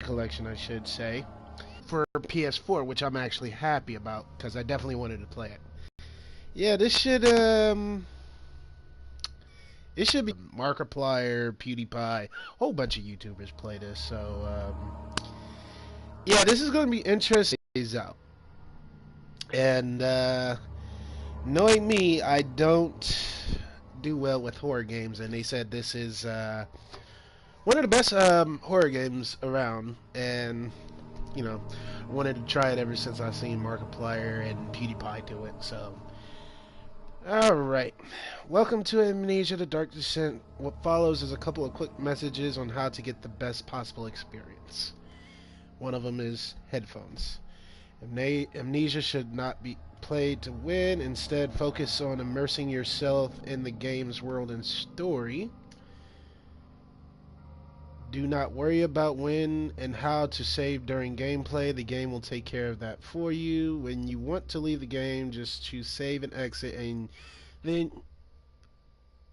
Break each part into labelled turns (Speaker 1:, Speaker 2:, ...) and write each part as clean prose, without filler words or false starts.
Speaker 1: Collection, I should say, for PS4, which I'm actually happy about because I definitely wanted to play it. Yeah, this should it should be Markiplier, PewDiePie, a whole bunch of YouTubers play this. So yeah, this is going to be interesting. Out, and knowing me, I don't do well with horror games, and they said this is one of the best horror games around, and you know, I wanted to try it ever since I seen Markiplier and PewDiePie do it. So, alright, welcome to Amnesia: The Dark Descent. What follows is a couple of quick messages on how to get the best possible experience. One of them is headphones. Amnesia should not be played to win. Instead, focus on immersing yourself in the game's world and story. Do not worry about when and how to save during gameplay. The game will take care of that for you. When you want to leave the game, just choose save and exit, and then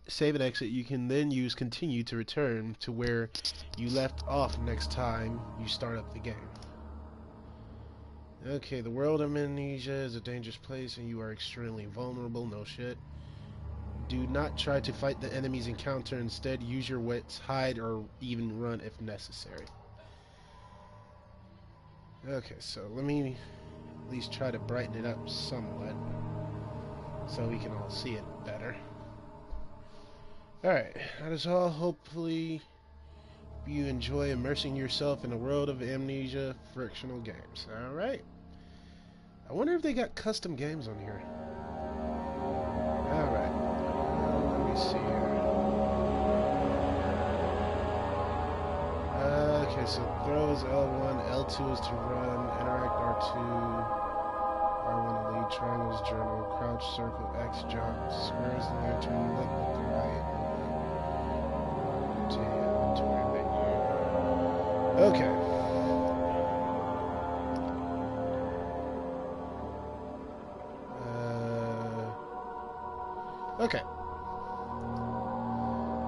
Speaker 1: save and exit. You can then use continue to return to where you left off next time you start up the game. Okay, the world of Amnesia is a dangerous place and you are extremely vulnerable. No shit. Do not try to fight the enemies encounter. Instead, use your wits, hide, or even run if necessary. Okay, so let me at least try to brighten it up somewhat so we can all see it better. Alright, that is all. Hopefully you enjoy immersing yourself in the world of Amnesia frictional games. Alright. I wonder if they got custom games on here. Alright. Let me see here. Okay, so throw is L1, L2 is to run, interact R2, R1 to lead, triangle is journal, crouch, circle, X, jump, square is the lantern, look with the right, okay. Okay.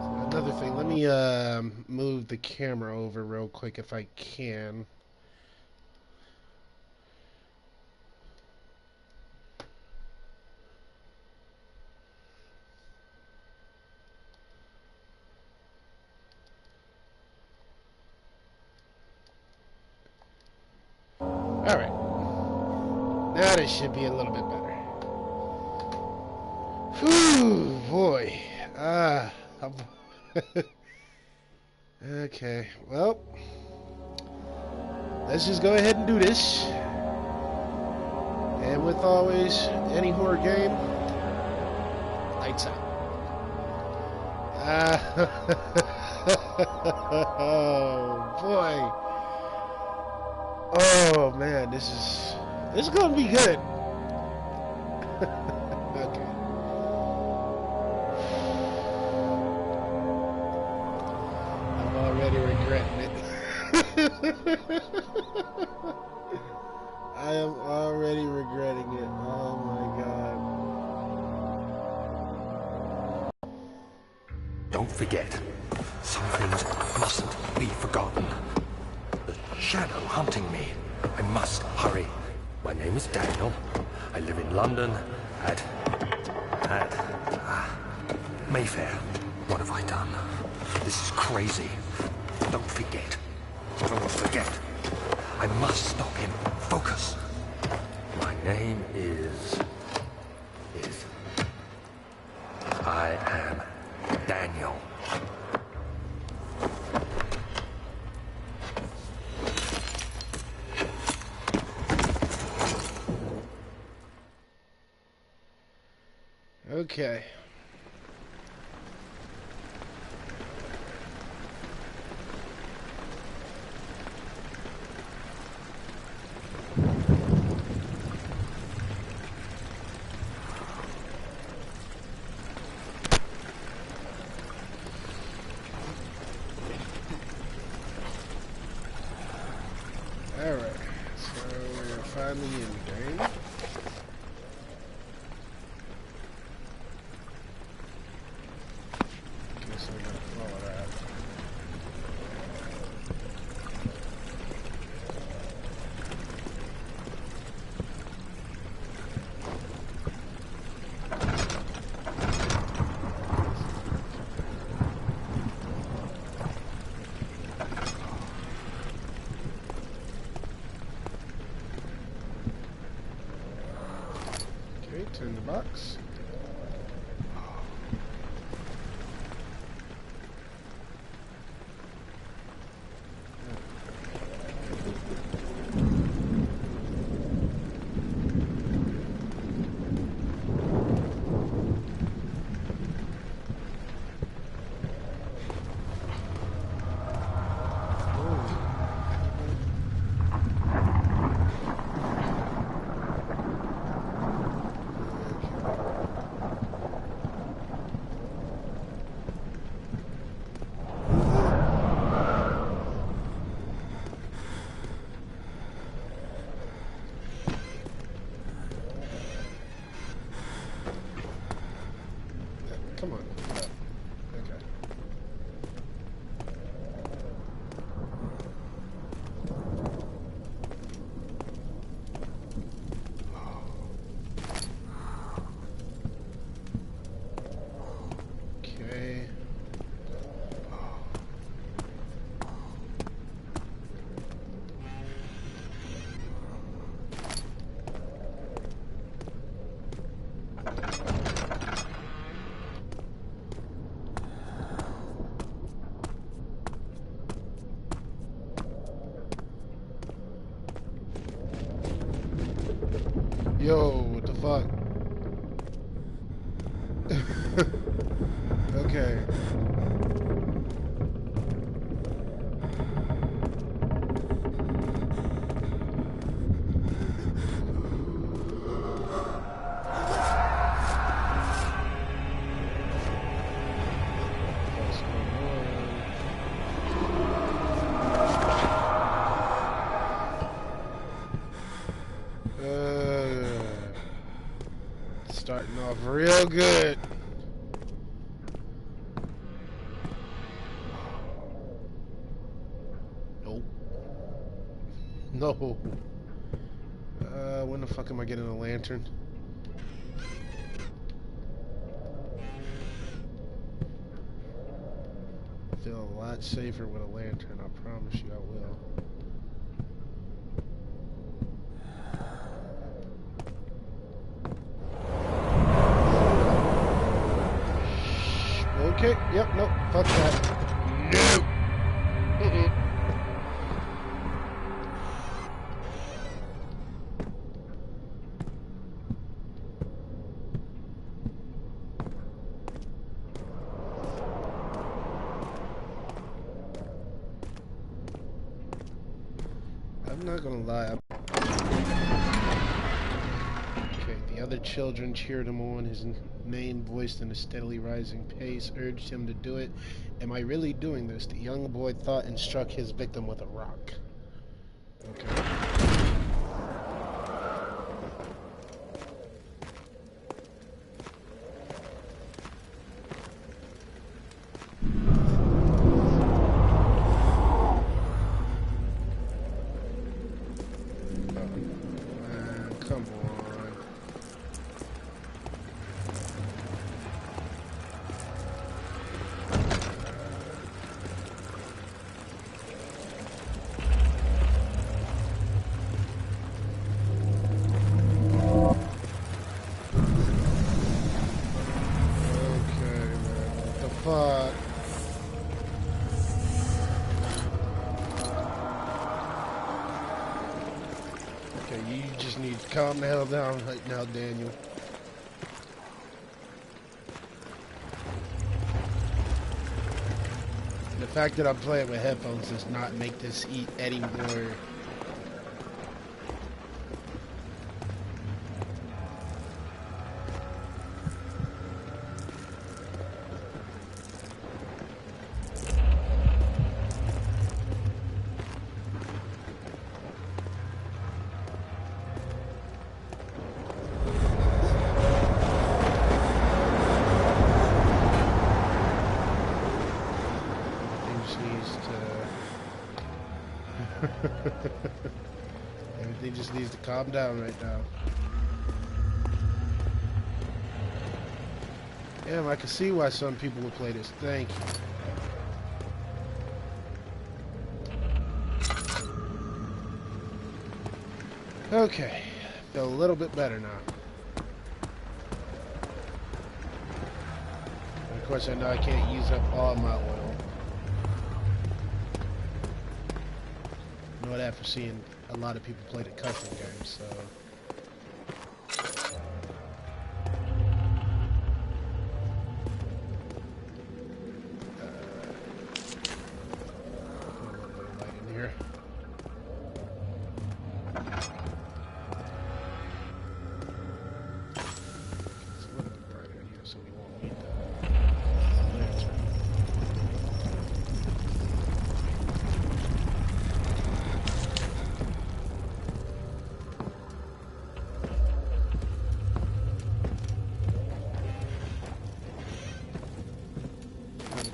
Speaker 1: So another thing, let me move the camera over real quick if I can. Alright. Now this should be a little bit better. Whew, boy. Okay, well, let's just go ahead and do this. And with always any horror game, lights out. Oh boy. Oh man, this is gonna be good. Okay. I'm already regretting it. I am already regretting it. Oh my god.
Speaker 2: Don't forget, some things mustn't be forgotten. The shadow hunting me. I must hurry. My name is Daniel. I live in London at Mayfair. What have I done? This is crazy. Don't forget. Don't forget. I must stop him. Focus. My name is... I am Daniel.
Speaker 1: Okay. Alright, so we're finally in game. Guess I gotta follow that. Tinderbox. Come on. Okay. Okay. Yo, what the fuck? Okay. What's going on? Starting off real good. Nope. No. When the fuck am I getting a lantern? I feel a lot safer with a lantern, I promise you I will. Okay, yep, nope, fuck that. No! I'm not gonna lie. Okay, the other children cheered him on. His name, voiced in a steadily rising pace, urged him to do it. Am I really doing this? The young boy thought and struck his victim with a rock. Okay. Come on. Okay, man. What the fuck? Okay, you just need to calm the hell down right now, Daniel. The fact that I'm playing with headphones does not make this eat any more. Everything just needs to calm down right now. Damn, I can see why some people would play this. Thank you. Okay, feel a little bit better now. Of course, I know I can't use up all my oil. I know that for seeing a lot of people play the custom game, so... put a little bit of light in here. It's a little bit brighter in here, so we won't need the lantern.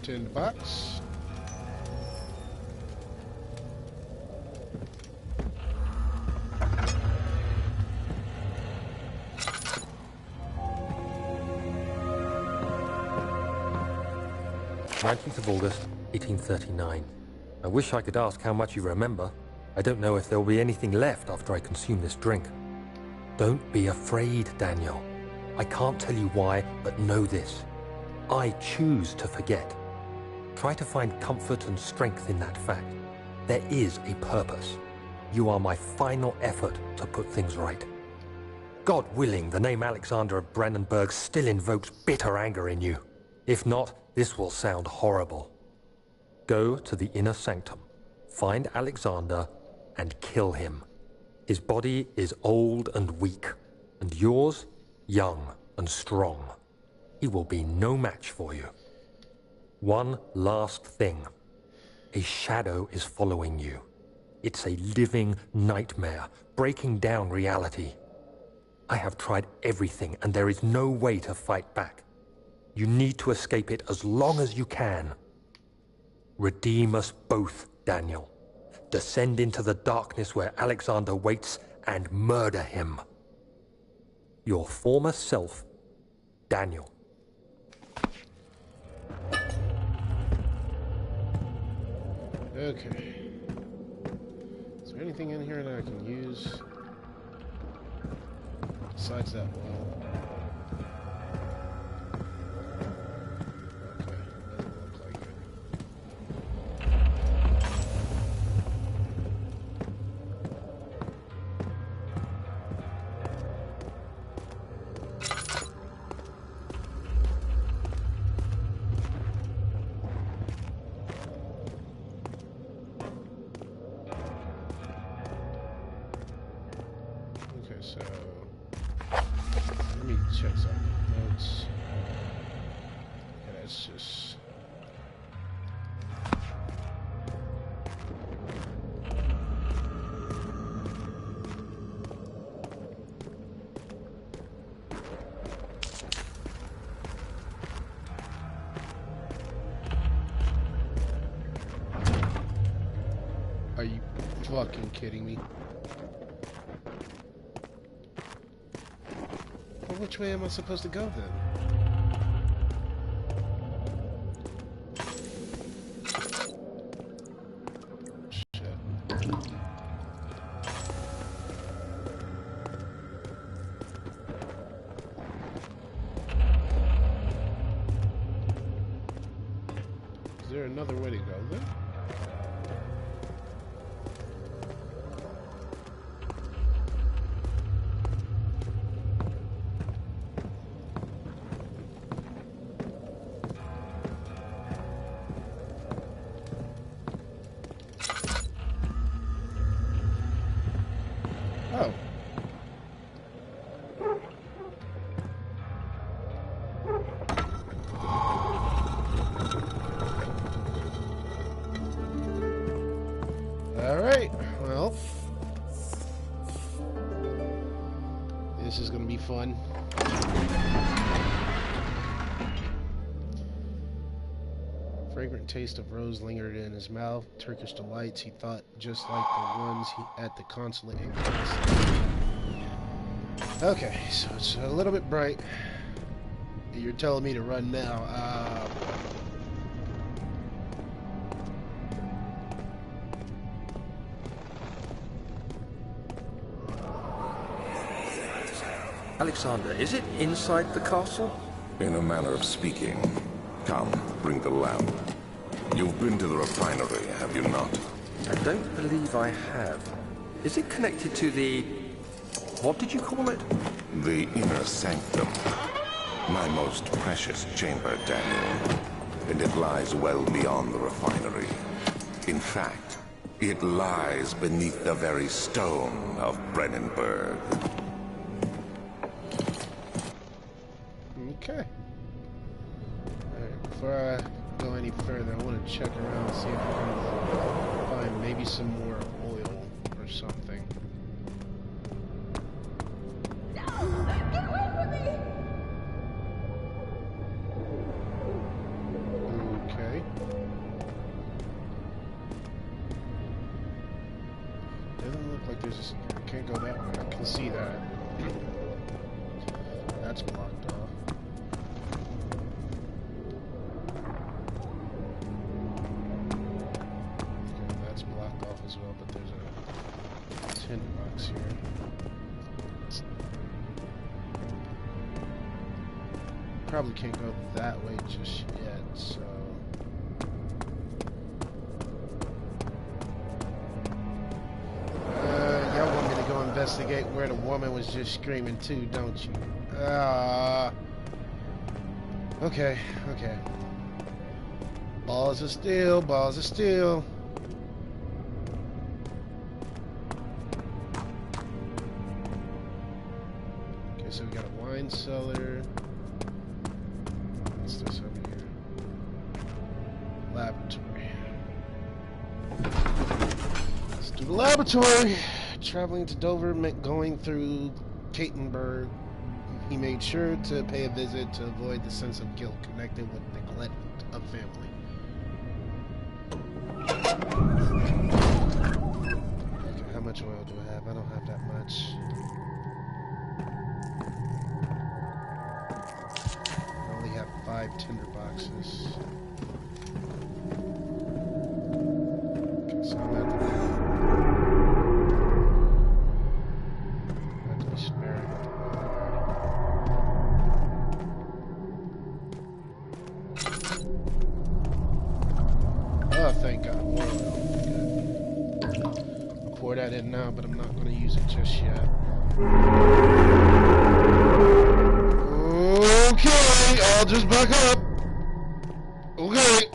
Speaker 1: In the box.
Speaker 2: "19th of August, 1839. I wish I could ask how much you remember. I don't know if there will be anything left after I consume this drink. Don't be afraid, Daniel. I can't tell you why, but know this. I choose to forget. Try to find comfort and strength in that fact. There is a purpose. You are my final effort to put things right. God willing, the name Alexander of Brandenburg still invokes bitter anger in you. If not, this will sound horrible. Go to the inner sanctum, find Alexander, and kill him. His body is old and weak, and yours, young and strong. He will be no match for you. One last thing. A shadow is following you. It's a living nightmare, breaking down reality. I have tried everything, and there is no way to fight back. You need to escape it as long as you can. Redeem us both, Daniel. Descend into the darkness where Alexander waits and murder him. Your former self, Daniel."
Speaker 1: Okay. Is there anything in here that I can use besides that well? Okay, doesn't look like it. So, let me check some notes. Yeah, that's just... Are you fucking kidding me? Well, which way am I supposed to go then? Shit. Is there another way to go then? Oh. All right. Well, this is going to be fun. Fragrant taste of rose lingered in his mouth. Turkish delights, he thought, just like the ones at the consulate in Greece. Okay, so it's a little bit bright. You're telling me to run now.
Speaker 2: Alexander, is it inside the castle?
Speaker 3: In a manner of speaking. Come, bring the lamp. You've been to the refinery, have you not?
Speaker 2: I don't believe I have. Is it connected to the... what did you call it?
Speaker 3: The inner sanctum. My most precious chamber, Daniel. And it lies well beyond the refinery. In fact, it lies beneath the very stone of Brennenburg.
Speaker 1: Okay. Alright, before I go any further, I want to check around and see if I can find maybe some more oil or something.
Speaker 4: No! Get away from me!
Speaker 1: Okay. Doesn't look like there's just... I can't go that way. I can see that. That's blocked off. Okay, that's blocked off as well, but there's a tin box here. Probably can't go that way just yet, so... Y'all want me to go investigate where the woman was just screaming too, don't you? Okay, okay. Balls of steel, balls of steel. Okay, so we got a wine cellar. What's this over here? Laboratory. Let's do the laboratory. Traveling to Dover meant going through Katzenberg. He made sure to pay a visit to avoid the sense of guilt connected with neglect of family. Okay, how much oil do I have? I don't have that much. I only have 5 tinder boxes. Okay, so I'm at the... Thank God. Good. I'll pour that in now, but I'm not going to use it just yet. Okay, I'll just back up. Okay.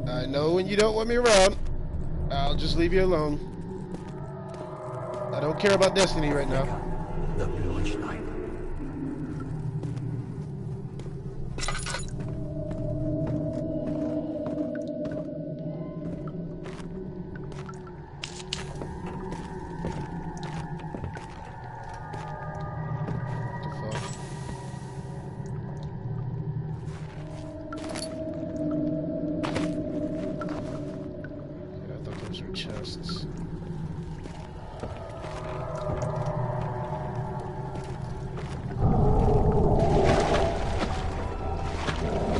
Speaker 1: I know when you don't want me around. I'll just leave you alone. I don't care about Destiny right now.
Speaker 2: The launch line.
Speaker 1: Chests.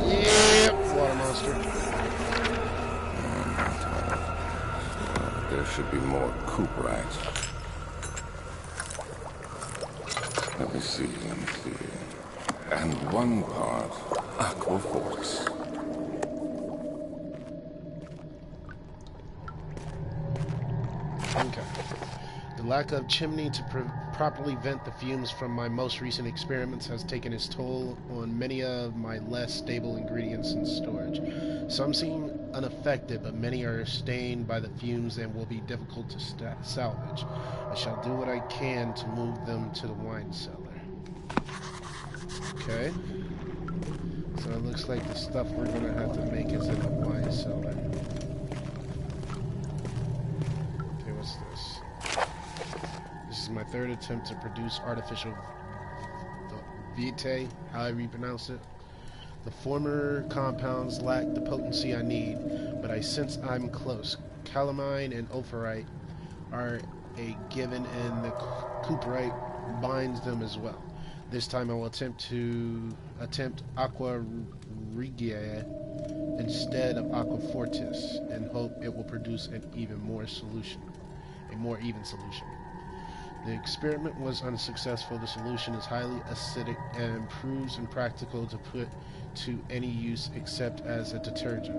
Speaker 1: Yeah, water monster.
Speaker 3: There should be more Cooperites. Let me see. And one part Aquaforce.
Speaker 1: Okay. The lack of chimney to properly vent the fumes from my most recent experiments has taken its toll on many of my less stable ingredients in storage. Some seem unaffected, but many are stained by the fumes and will be difficult to salvage. I shall do what I can to move them to the wine cellar. Okay. So it looks like the stuff we're going to have to make is in the wine cellar. What's this? This is my third attempt to produce artificial vitae, however you pronounce it. The former compounds lack the potency I need, but I sense I'm close. Calamine and ophorite are a given, and the cooperite binds them as well. This time I will attempt aqua regia instead of aqua fortis, and hope it will produce an even more solution. A more even solution. The experiment was unsuccessful. The solution is highly acidic and proves impractical to put to any use except as a detergent.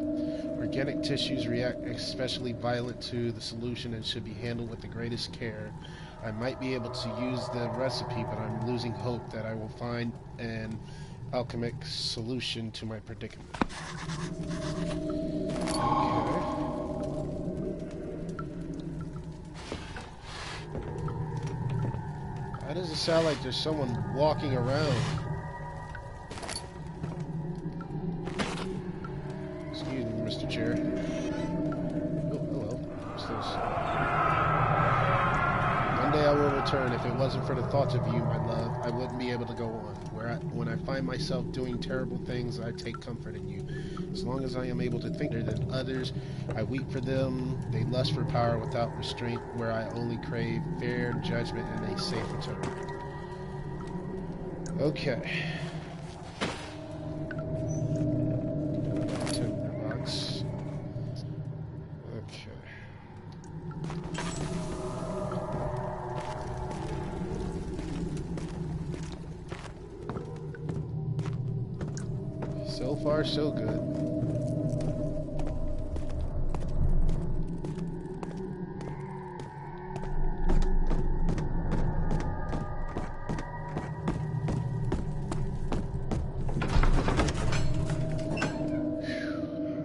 Speaker 1: Organic tissues react especially violent to the solution and should be handled with the greatest care. I might be able to use the recipe, but I'm losing hope that I will find an alchemic solution to my predicament. Okay. Why does it sound like there's someone walking around? Excuse me, Mr. Chair. Oh, hello. What's this? One day I will return. If it wasn't for the thoughts of you, my love, I wouldn't be able to go on. When I find myself doing terrible things, I take comfort in you. As long as I am able to think better than others, I weep for them. They lust for power without restraint, where I only crave fair judgment and a safe return. Okay. Tinderbox. Okay. So far, so good.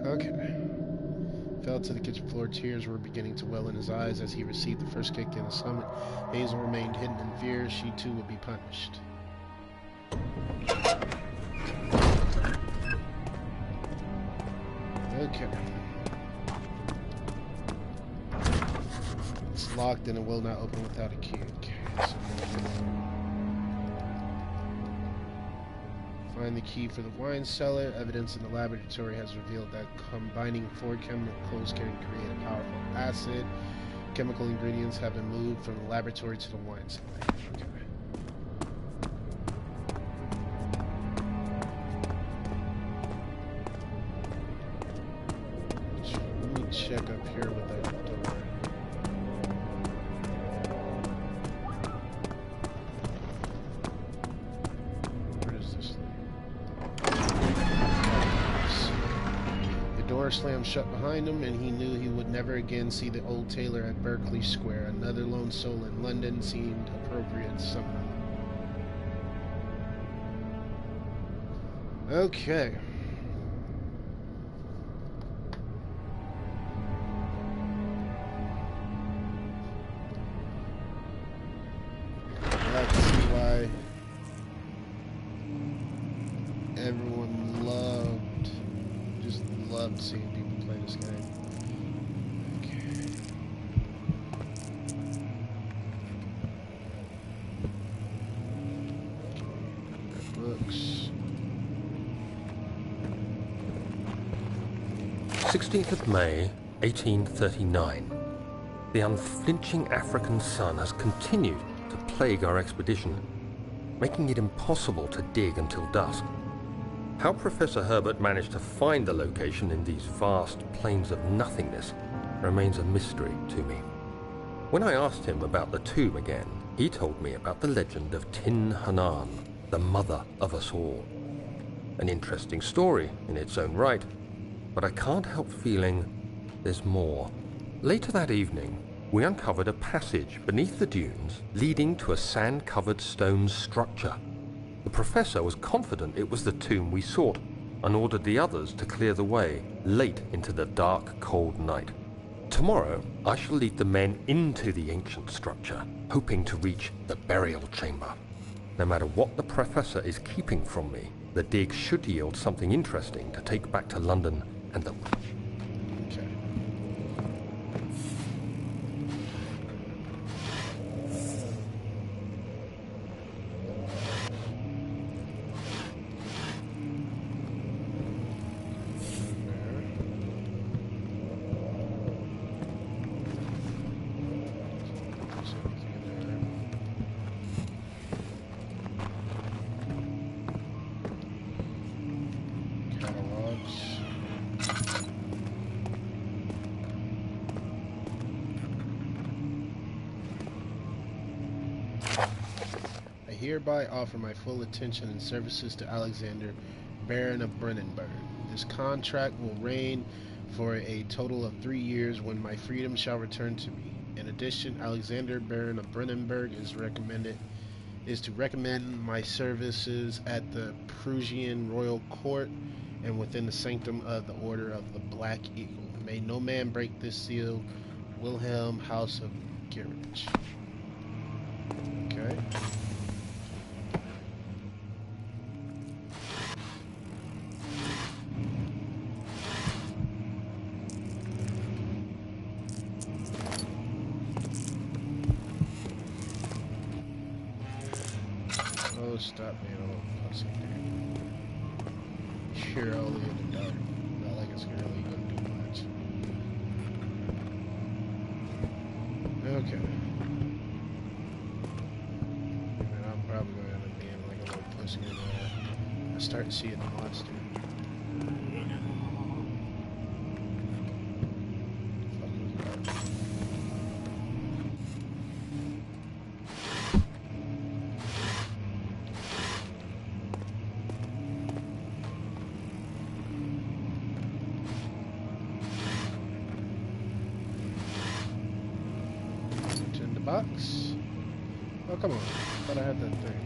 Speaker 1: Okay. Fell to the kitchen floor. Tears were beginning to well in his eyes as he received the first kick in his stomach. Hazel remained hidden in fear. She too would be punished. Okay. It's locked and it will not open without a key. Okay. Find the key for the wine cellar. Evidence in the laboratory has revealed that combining 4 chemicals can create a powerful acid. Chemical ingredients have been moved from the laboratory to the wine cellar. Okay. Let me check up here with that door. Where is this thing? The door slammed shut behind him, and he knew he would never again see the old tailor at Berkeley Square. Another lone soul in London seemed appropriate somehow. Okay. I can see why everyone loved seeing people play this game. Okay. Books.
Speaker 2: 16th of May, 1839. The unflinching African sun has continued to plague our expedition, making it impossible to dig until dusk. How Professor Herbert managed to find the location in these vast plains of nothingness remains a mystery to me. When I asked him about the tomb again, he told me about the legend of Tin Hanan, the mother of us all. An interesting story in its own right, but I can't help feeling there's more. Later that evening, we uncovered a passage beneath the dunes leading to a sand-covered stone structure. The professor was confident it was the tomb we sought and ordered the others to clear the way late into the dark, cold night. Tomorrow, I shall lead the men into the ancient structure, hoping to reach the burial chamber. No matter what the professor is keeping from me, the dig should yield something interesting to take back to London and the...
Speaker 1: Okay. hereby offer my full attention and services to Alexander, Baron of Brennenburg. This contract will reign for a total of 3 years when my freedom shall return to me. In addition, Alexander, Baron of Brennenburg is to recommend my services at the Prussian royal court and within the sanctum of the Order of the Black Eagle. May no man break this seal. Wilhelm, House of Gierich. Okay. Oh, stop being a little pussy, dude. You're only in the dark. Not like it's really gonna do much. Okay. And I'm probably gonna end up being like a little pussy and I start seeing the monster. Box? Oh, come on. I thought I had that thing.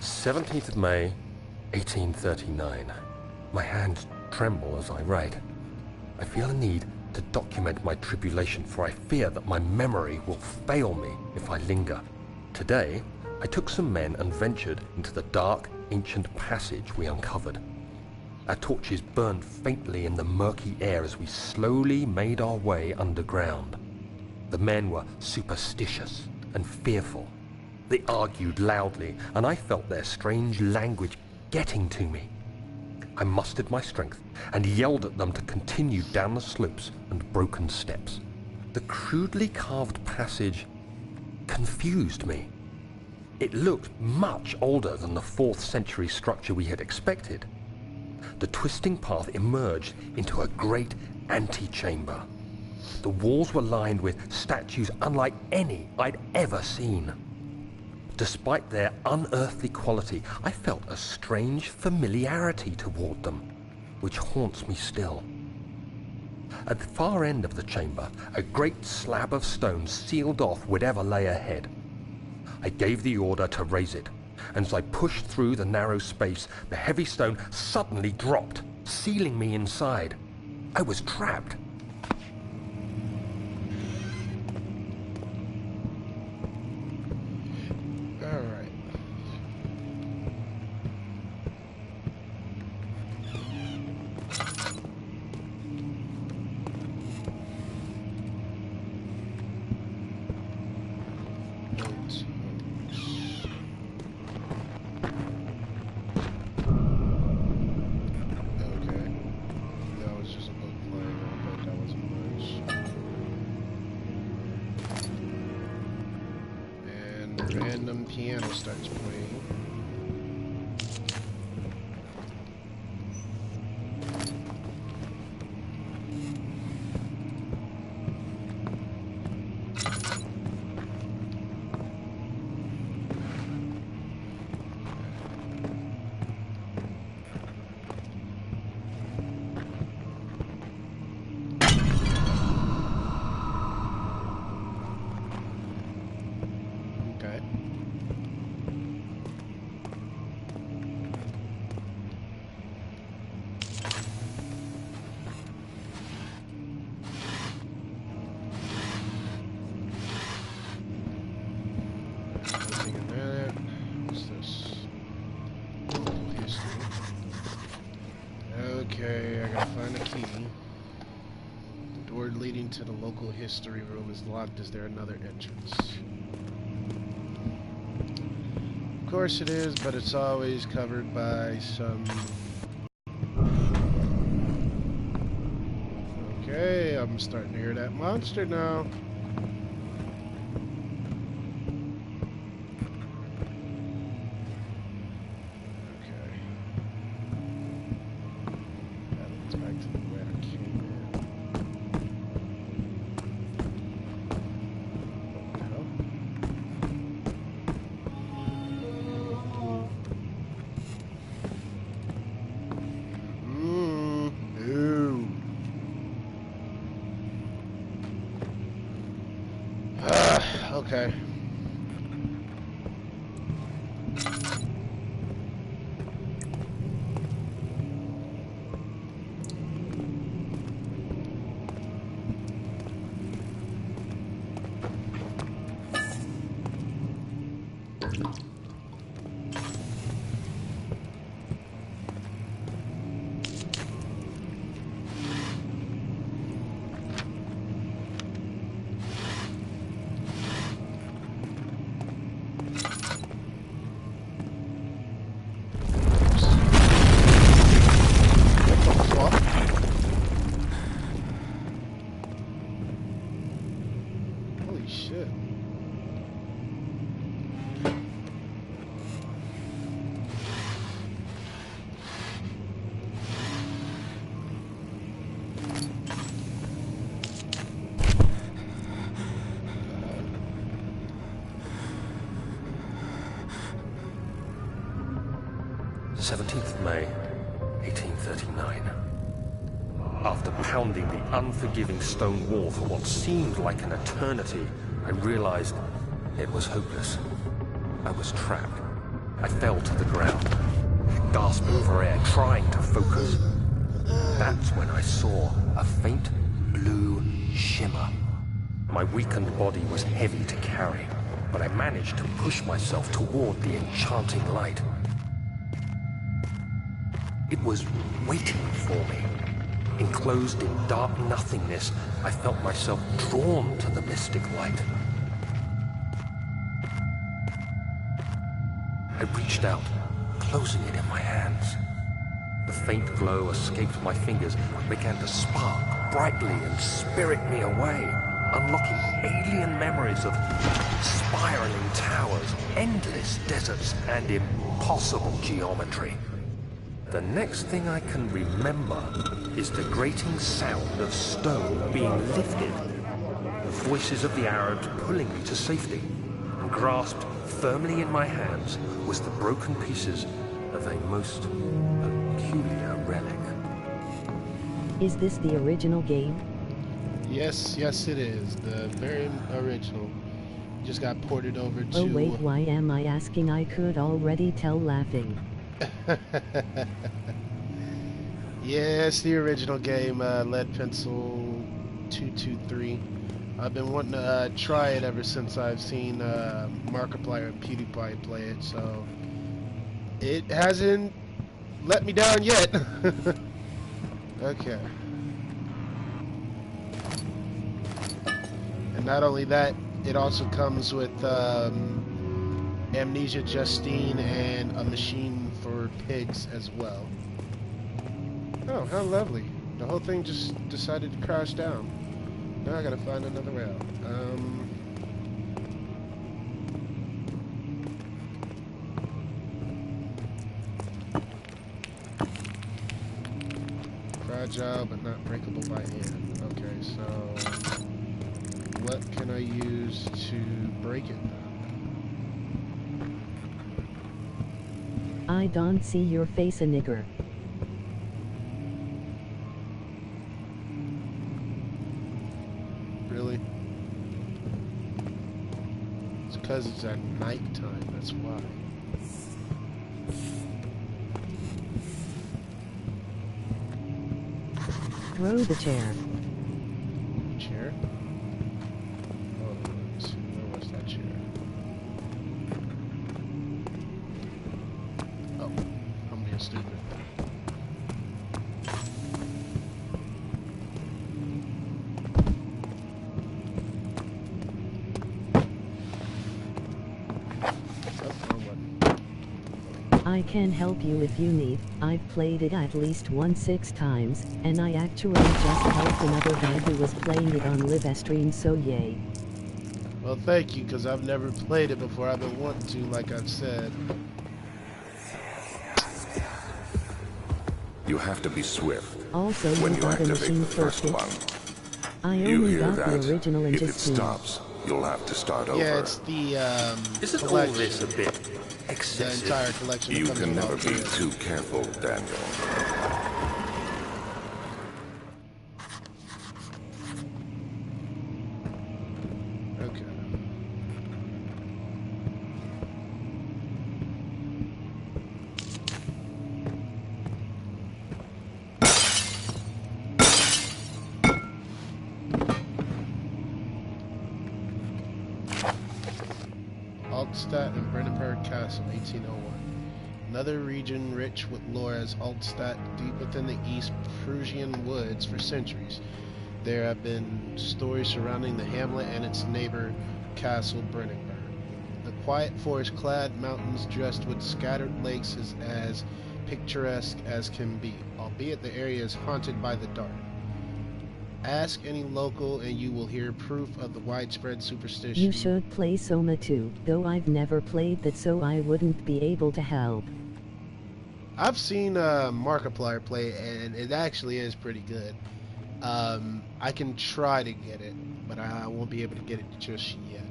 Speaker 2: 17th of May, 1839. My hands tremble as I write. I feel a need to document my tribulation, for I fear that my memory will fail me if I linger. Today, I took some men and ventured into the dark, ancient passage we uncovered. Our torches burned faintly in the murky air as we slowly made our way underground. The men were superstitious and fearful. They argued loudly, and I felt their strange language getting to me. I mustered my strength and yelled at them to continue down the slopes and broken steps. The crudely carved passage confused me. It looked much older than the 4th century structure we had expected. The twisting path emerged into a great antechamber. The walls were lined with statues unlike any I'd ever seen. Despite their unearthly quality, I felt a strange familiarity toward them, which haunts me still. At the far end of the chamber, a great slab of stone sealed off whatever lay ahead. I gave the order to raise it, and as I pushed through the narrow space, the heavy stone suddenly dropped, sealing me inside. I was trapped.
Speaker 1: Random piano starts playing. Okay, I gotta find a key. The door leading to the local history room is locked. Is there another entrance? Of course it is, but it's always covered by some... Okay, I'm starting to hear that monster now. Okay. Holy shit.
Speaker 2: May 1839. After pounding the unforgiving stone wall for what seemed like an eternity, I realized it was hopeless. I was trapped. I fell to the ground, gasping for air, trying to focus. That's when I saw a faint blue shimmer. My weakened body was heavy to carry, but I managed to push myself toward the enchanting light. It was waiting for me. Enclosed in dark nothingness, I felt myself drawn to the mystic light. I reached out, closing it in my hands. The faint glow escaped my fingers and began to spark brightly and spirit me away, unlocking alien memories of spiraling towers, endless deserts, and impossible geometry. The next thing I can remember is the grating sound of stone being lifted, the voices of the Arabs pulling me to safety, and grasped firmly in my hands was the broken pieces of a most peculiar relic.
Speaker 5: Is this the original game?
Speaker 1: Yes, yes it is. The very original. Just got ported over to...
Speaker 5: Oh wait, why am I asking? I could already tell laughing.
Speaker 1: Yes, the original game, Lead Pencil 223. I've been wanting to try it ever since I've seen Markiplier and PewDiePie play it, so it hasn't let me down yet. Okay. And not only that, it also comes with Amnesia Justine and a machine for pigs as well. Oh, how lovely. The whole thing just decided to crash down. Now I gotta find another way out. Fragile but not breakable by hand. Okay, so what can I use to break it?
Speaker 5: I don't see your face, a nigger.
Speaker 1: Really? It's because it's at nighttime, that's why.
Speaker 5: Throw the chair.
Speaker 1: Chair? Oh, let's see, where was that chair? Oh, I'm being stupid.
Speaker 5: I can help you if you need. I've played it at least 6 times, and I actually just helped another guy who was playing it on livestream, so yay.
Speaker 1: Well, thank you, because I've never played it before. I've been wanting to, like I've said.
Speaker 3: You have to be swift
Speaker 5: Also,
Speaker 3: when
Speaker 5: you
Speaker 3: you
Speaker 5: got a
Speaker 3: activate
Speaker 5: machine
Speaker 3: the
Speaker 5: for
Speaker 3: first
Speaker 5: it.
Speaker 3: one.
Speaker 5: I
Speaker 3: You
Speaker 5: only
Speaker 3: hear
Speaker 5: got
Speaker 3: that?
Speaker 5: the original and
Speaker 3: If it
Speaker 5: just seen.
Speaker 3: stops, you'll have to start over.
Speaker 1: Yeah, it's the
Speaker 2: Isn't all
Speaker 1: collection.
Speaker 2: this a bit
Speaker 1: The
Speaker 2: excessive?
Speaker 1: entire collection.
Speaker 3: You
Speaker 1: comes
Speaker 3: can
Speaker 1: with
Speaker 3: never
Speaker 1: all
Speaker 3: be
Speaker 1: three of them.
Speaker 3: too careful, Daniel.
Speaker 1: Okay. Altstadt and Brandenburg Castle, 1801. Another region rich with lore as Altstadt, deep within the East Prussian woods for centuries. There have been stories surrounding the hamlet and its neighbor, Castle Brandenburg. The quiet forest-clad mountains dressed with scattered lakes is as picturesque as can be, albeit the area is haunted by the dark. Ask any local and you will hear proof of the widespread superstition.
Speaker 5: You should play Soma 2, though I've never played that, so I wouldn't be able to help.
Speaker 1: I've seen Markiplier play and it actually is pretty good. I can try to get it, but I won't be able to get it just yet.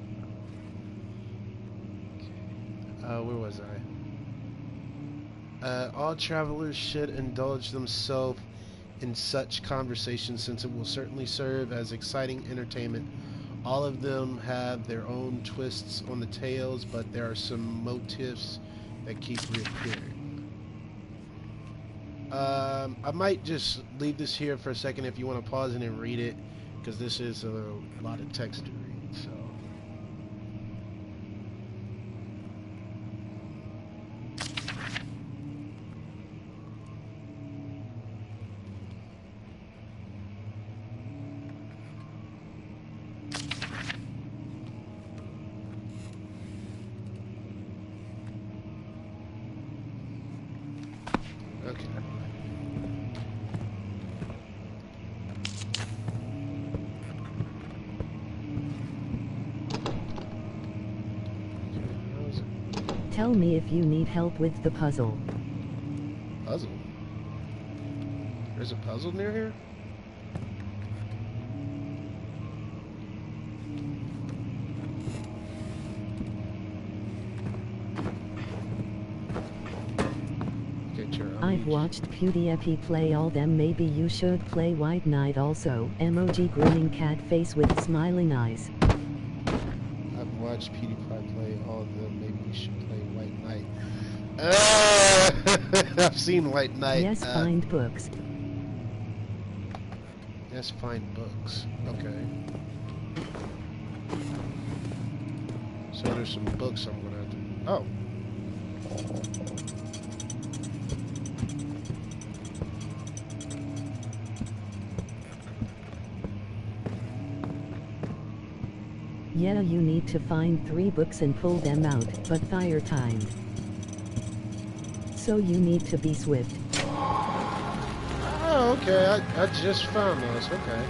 Speaker 1: Where was I? All travelers should indulge themselves in such conversations since it will certainly serve as exciting entertainment. All of them have their own twists on the tales, but there are some motifs that keep reappearing. I might just leave this here for a second if you want to pause it and read it, because this is a lot of text to read, so. Okay.
Speaker 5: Tell me if you need help with the puzzle.
Speaker 1: Puzzle? There's a puzzle near here?
Speaker 5: I've watched PewDiePie play all them, maybe you should play White Knight also. Emoji grinning cat face with smiling eyes.
Speaker 1: I've watched PewDiePie play all of them, maybe you should play White Knight. I've seen White Knight.
Speaker 5: Yes, find books.
Speaker 1: Yes, find books. Okay. So there's some books I'm gonna have to... Oh.
Speaker 5: Yeah, you need to find 3 books and pull them out, but fire timed. So you need to be swift.
Speaker 1: Oh, okay. I just found those. Okay.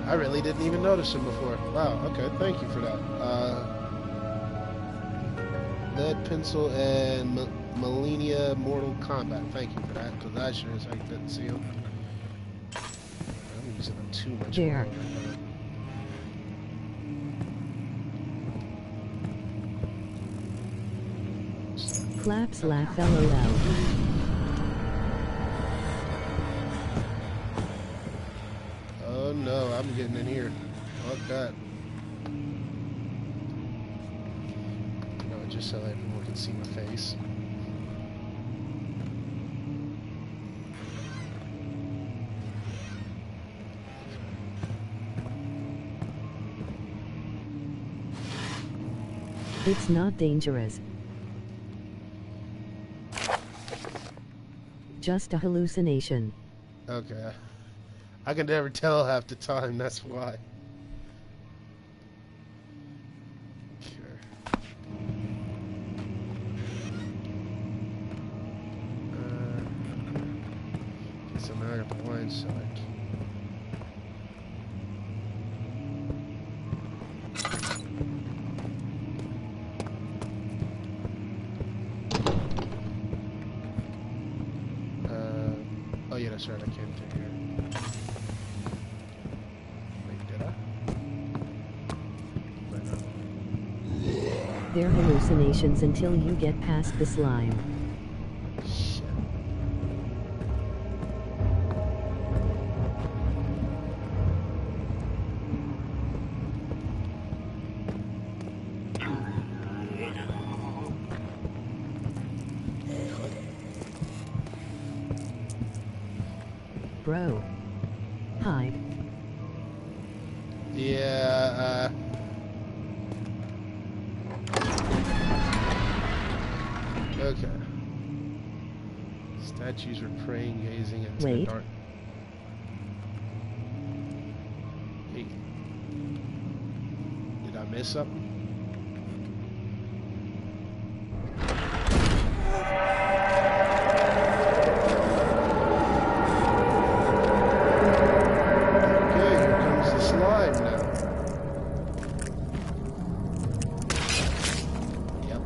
Speaker 1: I really didn't even notice them before. Wow. Okay. Thank you for that. Lead pencil and Millennia Mortal Kombat. Thank you for that, because I sure as heck didn't see them. I'm using them too much.
Speaker 5: There. Claps, laugh, LOL.
Speaker 1: Oh no, I'm getting in here. Fuck that. No, just so everyone can see my face.
Speaker 5: It's not dangerous. Just a hallucination.
Speaker 1: Okay. I can never tell half the time, that's why. Sure. Guess I'm out of the wine side. Oh yeah, that's right, I can't do here. Wait, did I? Wait, no.
Speaker 5: They're hallucinations until you get past the slime.
Speaker 1: Shit.
Speaker 5: Bro. Hide.
Speaker 1: Yeah, Okay. Statues are praying, gazing into the
Speaker 5: Wait.
Speaker 1: dark. Hey. Did I miss something? Okay, here comes the slime now. Yep.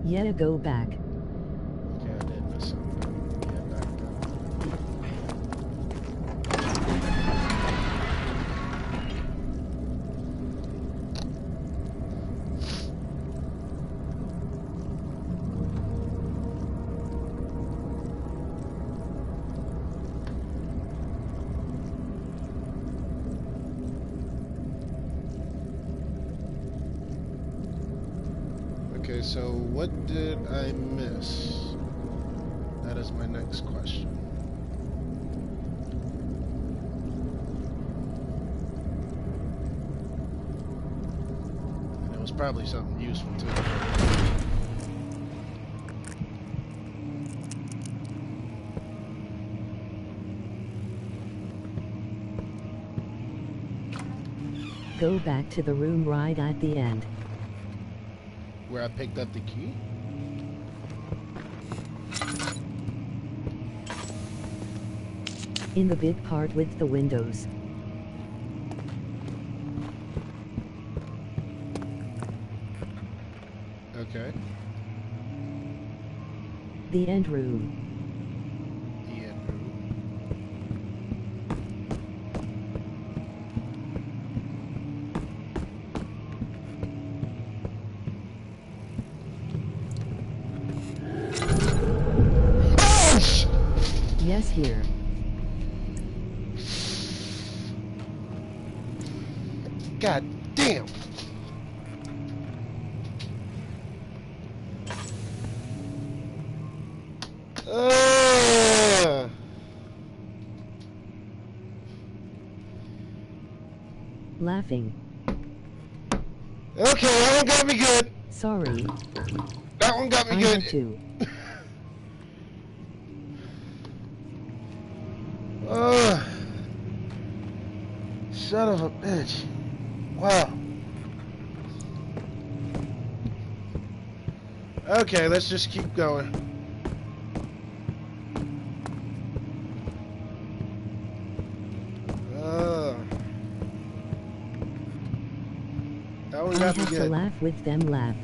Speaker 5: Yeah, go back.
Speaker 1: Okay, I did miss something. Yeah, back down. Okay, so what did I miss? That is my next question. And it was probably something useful too.
Speaker 5: Go back to the room right at the end.
Speaker 1: Where I picked up the key?
Speaker 5: In the big part with the windows.
Speaker 1: Okay.
Speaker 5: The end room.
Speaker 1: The end room.
Speaker 5: Yes, here.
Speaker 1: God damn!
Speaker 5: Laughing.
Speaker 1: Okay, that one got me good.
Speaker 5: Sorry.
Speaker 1: That one got me
Speaker 5: I
Speaker 1: good.
Speaker 5: had to.
Speaker 1: Son of a bitch. Wow. Okay, let's just keep going. That one
Speaker 5: I
Speaker 1: got me
Speaker 5: have to
Speaker 1: good.
Speaker 5: laugh with them laugh.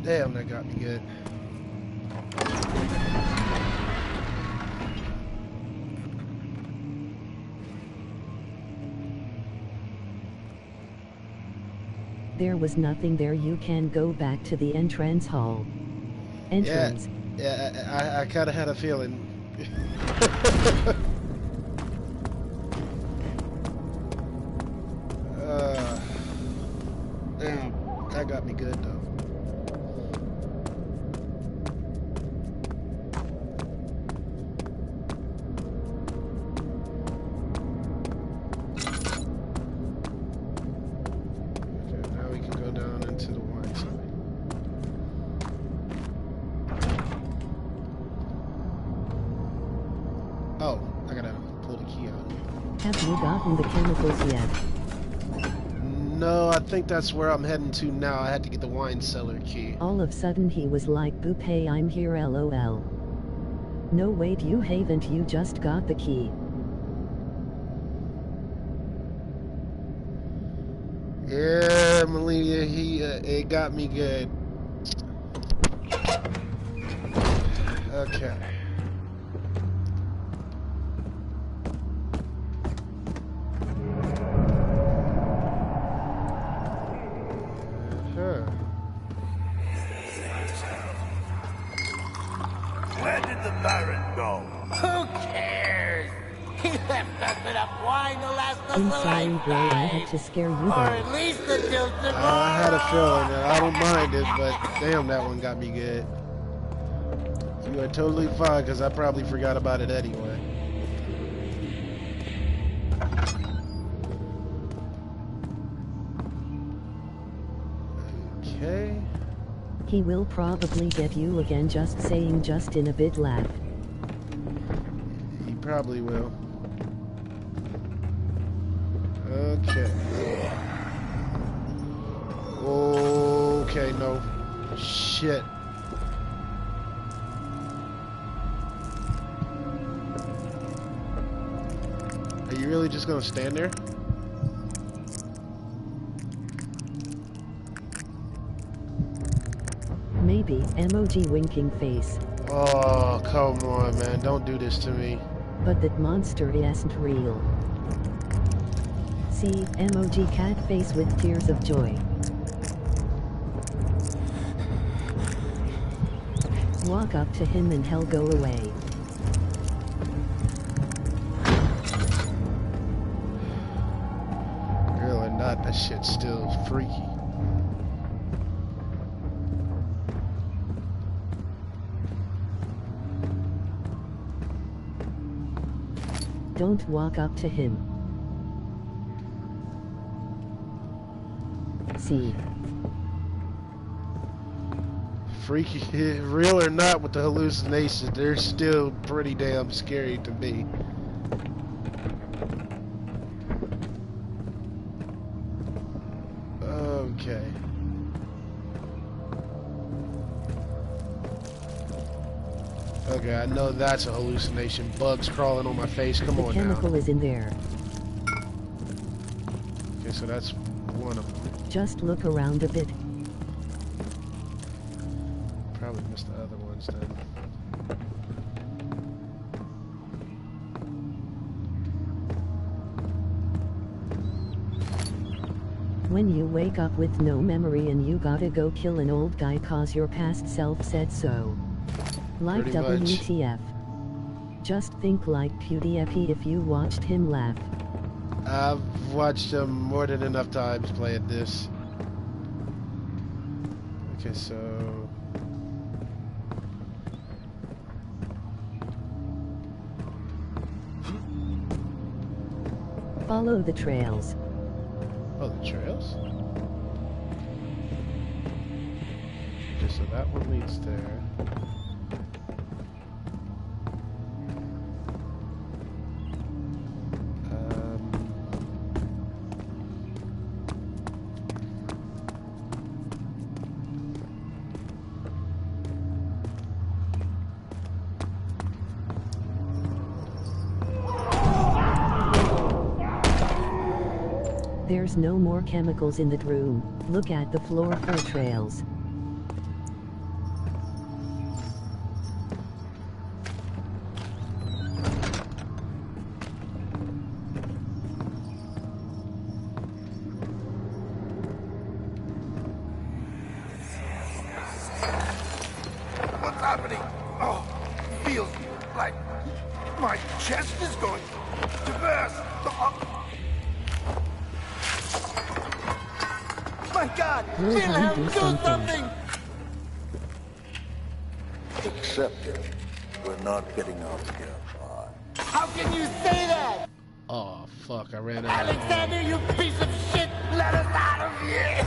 Speaker 1: Damn, that got me good.
Speaker 5: There was nothing there. You can go back to the entrance hall. Entrance.
Speaker 1: Yeah, I kind of had a feeling. Damn, that got me good though. Okay, now we can go down into the wine cellar. Oh, I gotta pull the key out.
Speaker 5: Have you gotten the chemicals yet?
Speaker 1: No, I think that's where I'm heading to now. I had to get the wine cellar key.
Speaker 5: All of a sudden he was like, boop, hey, I'm here, lol. No, wait, you haven't. You just got the key.
Speaker 1: Yeah, Melina, it got me good. Okay.
Speaker 6: Where did the Baron go?
Speaker 7: Who cares? He left us enough wine to last us
Speaker 5: I'm
Speaker 7: a
Speaker 5: sorry, bro, I had
Speaker 7: lifetime.
Speaker 5: to scare you
Speaker 7: Or
Speaker 5: there.
Speaker 7: at least until tomorrow.
Speaker 1: I had a feeling that I don't mind it, but damn, that one got me good. You are totally fine, because I probably forgot about it anyway. Okay.
Speaker 5: He will probably get you again, just saying, just in a bit laugh.
Speaker 1: He probably will. Okay. Okay, no. Shit. Are you really just gonna stand there?
Speaker 5: Maybe, emoji winking face.
Speaker 1: Oh, come on, man. Don't do this to me.
Speaker 5: But that monster isn't real. See, emoji cat face with tears of joy. Walk up to him and hell go away.
Speaker 1: Real or not, that shit's still freaky.
Speaker 5: Don't walk up to him. See.
Speaker 1: Freaky, real or not with the hallucinations, they're still pretty damn scary to me. Okay. Okay, I know that's a hallucination. Bugs crawling on my face. Come on now.
Speaker 5: The chemical is in there.
Speaker 1: Okay, so that's one of them.
Speaker 5: Just look around a bit.
Speaker 1: Probably missed the other ones then.
Speaker 5: When you wake up with no memory and you gotta go kill an old guy cause your past self said so. Like
Speaker 1: Pretty much.
Speaker 5: WTF. Just think like PewDiePie if you watched him laugh.
Speaker 1: I've watched him more than enough times playing this. Okay, so...
Speaker 5: Follow the trails.
Speaker 1: Oh, the trails? Okay, so that one leads there.
Speaker 5: There's no more chemicals in that room. Look at the floor for trails.
Speaker 6: What's happening? Oh, feels like my chest is going to burst. My God!
Speaker 5: Wilhelm, do something.
Speaker 6: Accept it. We're not getting out here.
Speaker 7: How can you say that?
Speaker 1: Oh, fuck, I ran out of
Speaker 7: Alexander, you piece of shit! Let us out of here!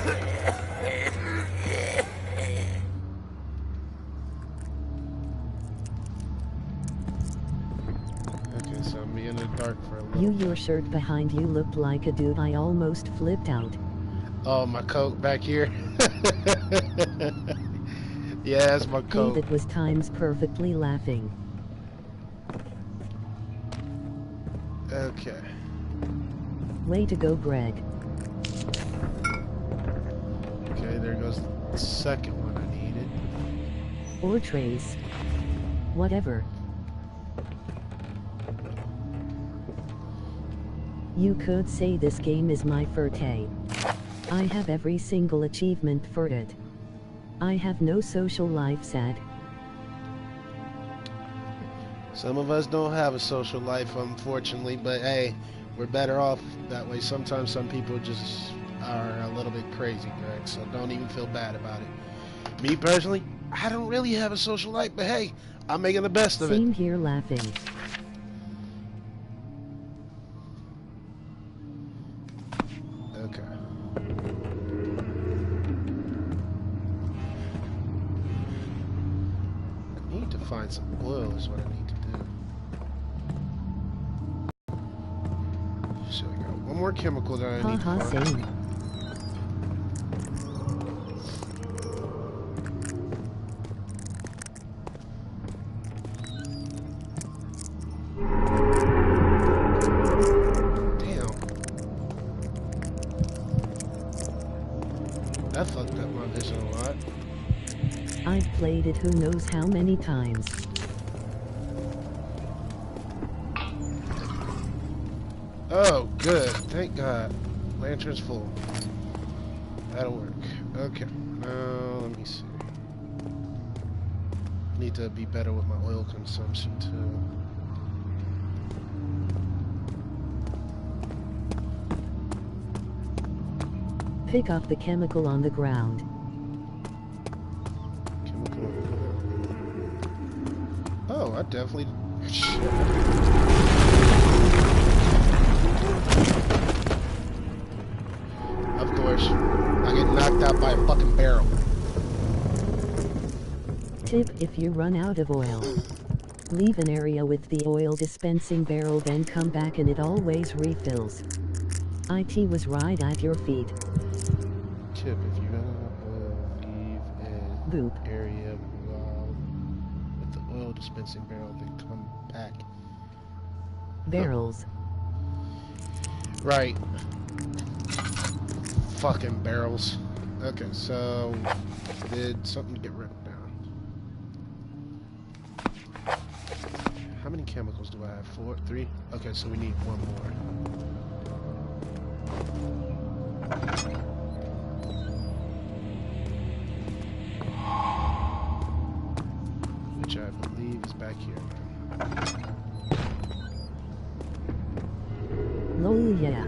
Speaker 1: Okay, so I'm in the dark for a little.
Speaker 5: Your shirt behind you looked like a dude. I almost flipped out.
Speaker 1: Oh, my coat back here. Yeah, that's my coat.
Speaker 5: David was times perfectly laughing.
Speaker 1: Okay.
Speaker 5: Way to go, Greg.
Speaker 1: Okay, there goes the second one I needed.
Speaker 5: Or Trace. Whatever. You could say this game is my forte. I have every single achievement for it. I have no social life, sad.
Speaker 1: Some of us don't have a social life, unfortunately, but hey, we're better off that way. Sometimes some people just are a little bit crazy, Greg, so don't even feel bad about it. Me personally, I don't really have a social life, but hey, I'm making the best of it.
Speaker 5: Same here, laughing.
Speaker 1: Okay. I need to find some oil is what I need to do. So I got one more chemical that I need to
Speaker 5: Haha,
Speaker 1: find.
Speaker 5: same.
Speaker 1: That fucked up my vision a lot.
Speaker 5: I've played it who knows how many times.
Speaker 1: Oh, good. Thank God. Lantern's full. That'll work. Okay. Now, let me see. Need to be better with my oil consumption, too.
Speaker 5: Pick up the chemical on the ground.
Speaker 1: Chemical on the ground. Oh, I definitely... Shit. Of course. I get knocked out by a fucking barrel.
Speaker 5: Tip: if you run out of oil, leave an area with the oil dispensing barrel, then come back and it always refills. IT was right at your feet.
Speaker 1: Tip: if you run out of oil, leave an
Speaker 5: Boop.
Speaker 1: area with the oil dispensing barrel, then come back.
Speaker 5: Barrels.
Speaker 1: Right. Fucking barrels. Okay, so did something get written down? How many chemicals do I have? 4? 3? Okay, so we need one more. Which I believe is back here.
Speaker 5: Lol, yeah.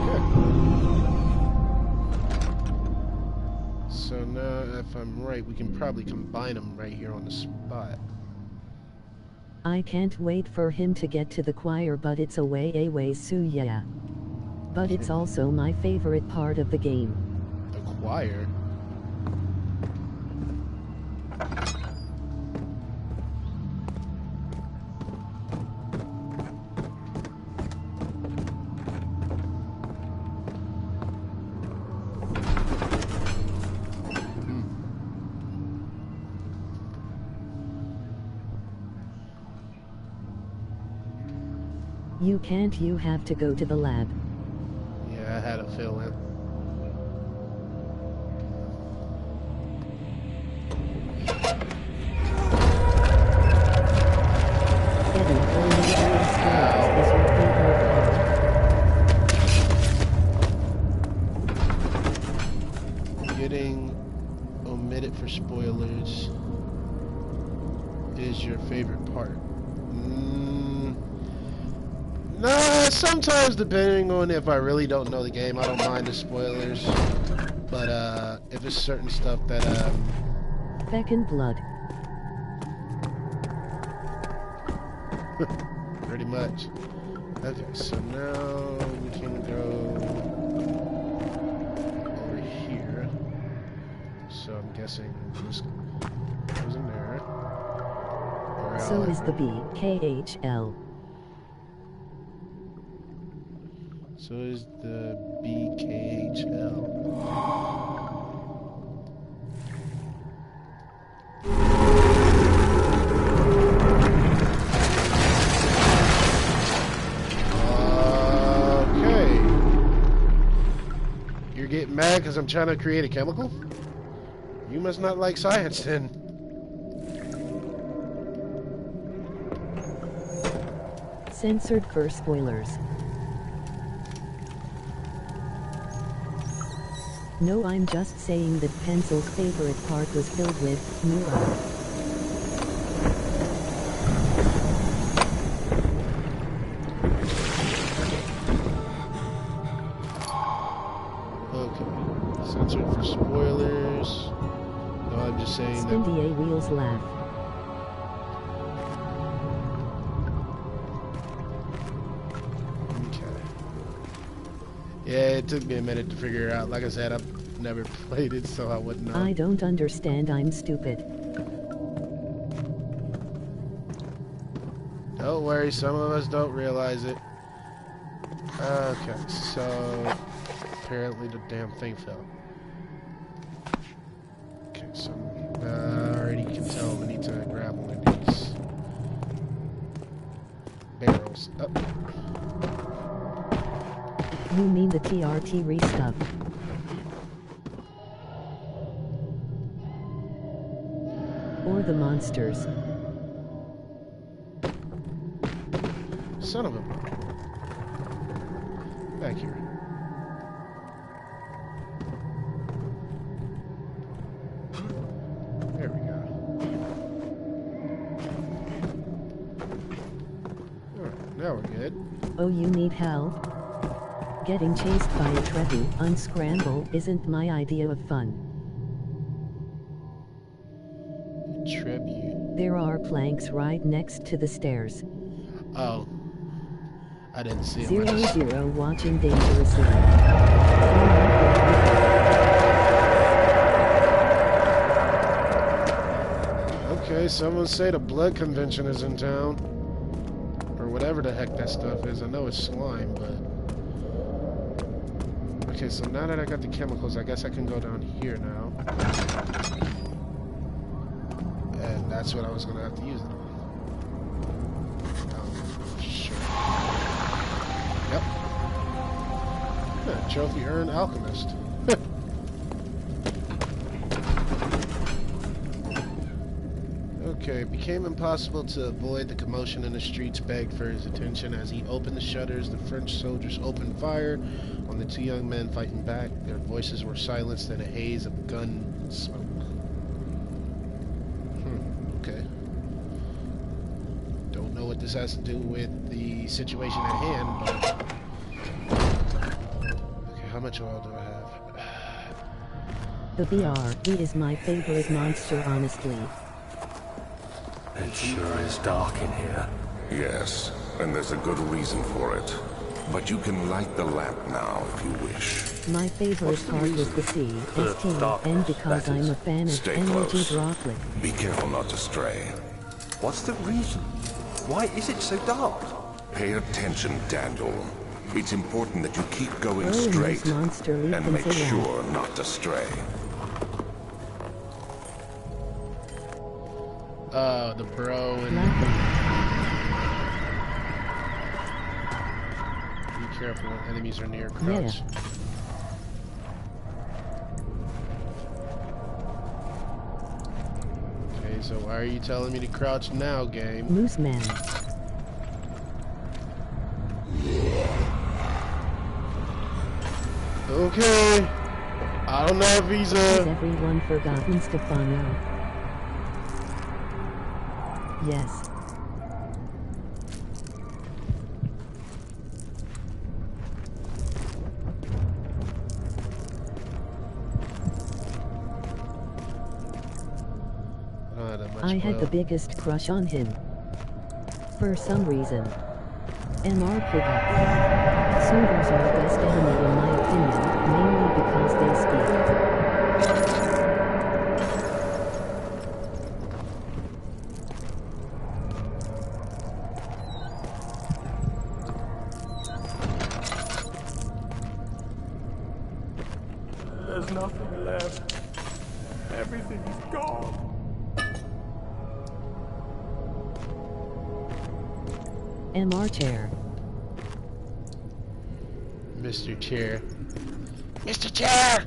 Speaker 1: Okay. So now, if I'm right, we can probably combine them right here on the spot.
Speaker 5: I can't wait for him to get to the choir, but it's a way so yeah. But it's also my favorite part of the game.
Speaker 1: The choir?
Speaker 5: You can't, you have to go to the lab.
Speaker 1: Yeah, I had a feeling.
Speaker 5: Eddie, only the stories is your favorite part.
Speaker 1: Getting omitted for spoilers is your favorite part. Nah, sometimes depending on if I really don't know the game, I don't mind the spoilers. But if it's certain stuff that
Speaker 5: Feckin' blood.
Speaker 1: pretty much. Okay, so now we can go over here. So I'm guessing this goes in there. Or
Speaker 5: So is the BKHL.
Speaker 1: So is the BKHL. Okay. You're getting mad because I'm trying to create a chemical? You must not like science then.
Speaker 5: Censored for spoilers. No, I'm just saying that Pencil's favorite part was filled with Mura.
Speaker 1: Okay. Censored for spoilers. No, I'm just saying that.
Speaker 5: Spindy A wheels laugh.
Speaker 1: Okay. Yeah, it took me a minute to figure it out. Like I said, I've never played it, so I wouldn't know.
Speaker 5: I don't understand, I'm stupid.
Speaker 1: Don't worry, some of us don't realize it. Okay, so apparently the damn thing fell. Okay, so already you can tell we need to grab one of these barrels. Oh.
Speaker 5: You mean the TRT restuff? Or the monsters?
Speaker 1: Son of a... Back here. There we go. Alright, now we're good.
Speaker 5: Oh, you need help? Getting chased by a Trevi on Scramble isn't my idea of fun.
Speaker 1: Tribute.
Speaker 5: There are planks right next to the stairs.
Speaker 1: Oh. I didn't see him.
Speaker 5: 00 watching dangerously.
Speaker 1: Okay, someone say the blood convention is in town. Or whatever the heck that stuff is. I know it's slime, but... Okay, so now that I got the chemicals, I guess I can go down here now. And that's what I was going to have to use it on. Sure. Yep. Yeah, trophy earned alchemist. Okay, it became impossible to avoid the commotion in the streets begged for his attention. As he opened the shutters, the French soldiers opened fire on the two young men fighting back. Their voices were silenced in a haze of gun smoke. Okay. Don't know what this has to do with the situation at hand, but... Okay, how much oil do I have?
Speaker 5: The BRB is my favorite monster, honestly.
Speaker 2: It sure is dark in here.
Speaker 3: Yes, and there's a good reason for it. But you can light the lamp now if you wish.
Speaker 5: My favorite part was the C,
Speaker 2: The
Speaker 5: ST,
Speaker 2: darkness,
Speaker 5: and because
Speaker 2: that
Speaker 5: I'm
Speaker 2: is.
Speaker 5: a fan of
Speaker 3: Stay
Speaker 5: Energy
Speaker 3: close.
Speaker 5: Droplet.
Speaker 3: Be careful not to stray.
Speaker 2: What's the reason? Why is it so dark?
Speaker 3: Pay attention, Daniel. It's important that you keep going
Speaker 5: Oh,
Speaker 3: straight
Speaker 5: those monster
Speaker 3: and
Speaker 5: leaping
Speaker 3: make
Speaker 5: around.
Speaker 3: sure not to stray.
Speaker 1: The bro and...
Speaker 5: Laughing.
Speaker 1: Be careful when enemies are near crouch. Okay, so why are you telling me to crouch now, game?
Speaker 5: Moose Man.
Speaker 1: Okay. I don't know if he's
Speaker 5: Has everyone forgotten Stefano? Yes. I had the biggest crush on him. For some reason. MR pickup. Suitors are the best enemy in my opinion, mainly because they speak.
Speaker 2: There's nothing left. Everything's gone.
Speaker 5: MR chair.
Speaker 1: Mr. Chair. Mr. Chair!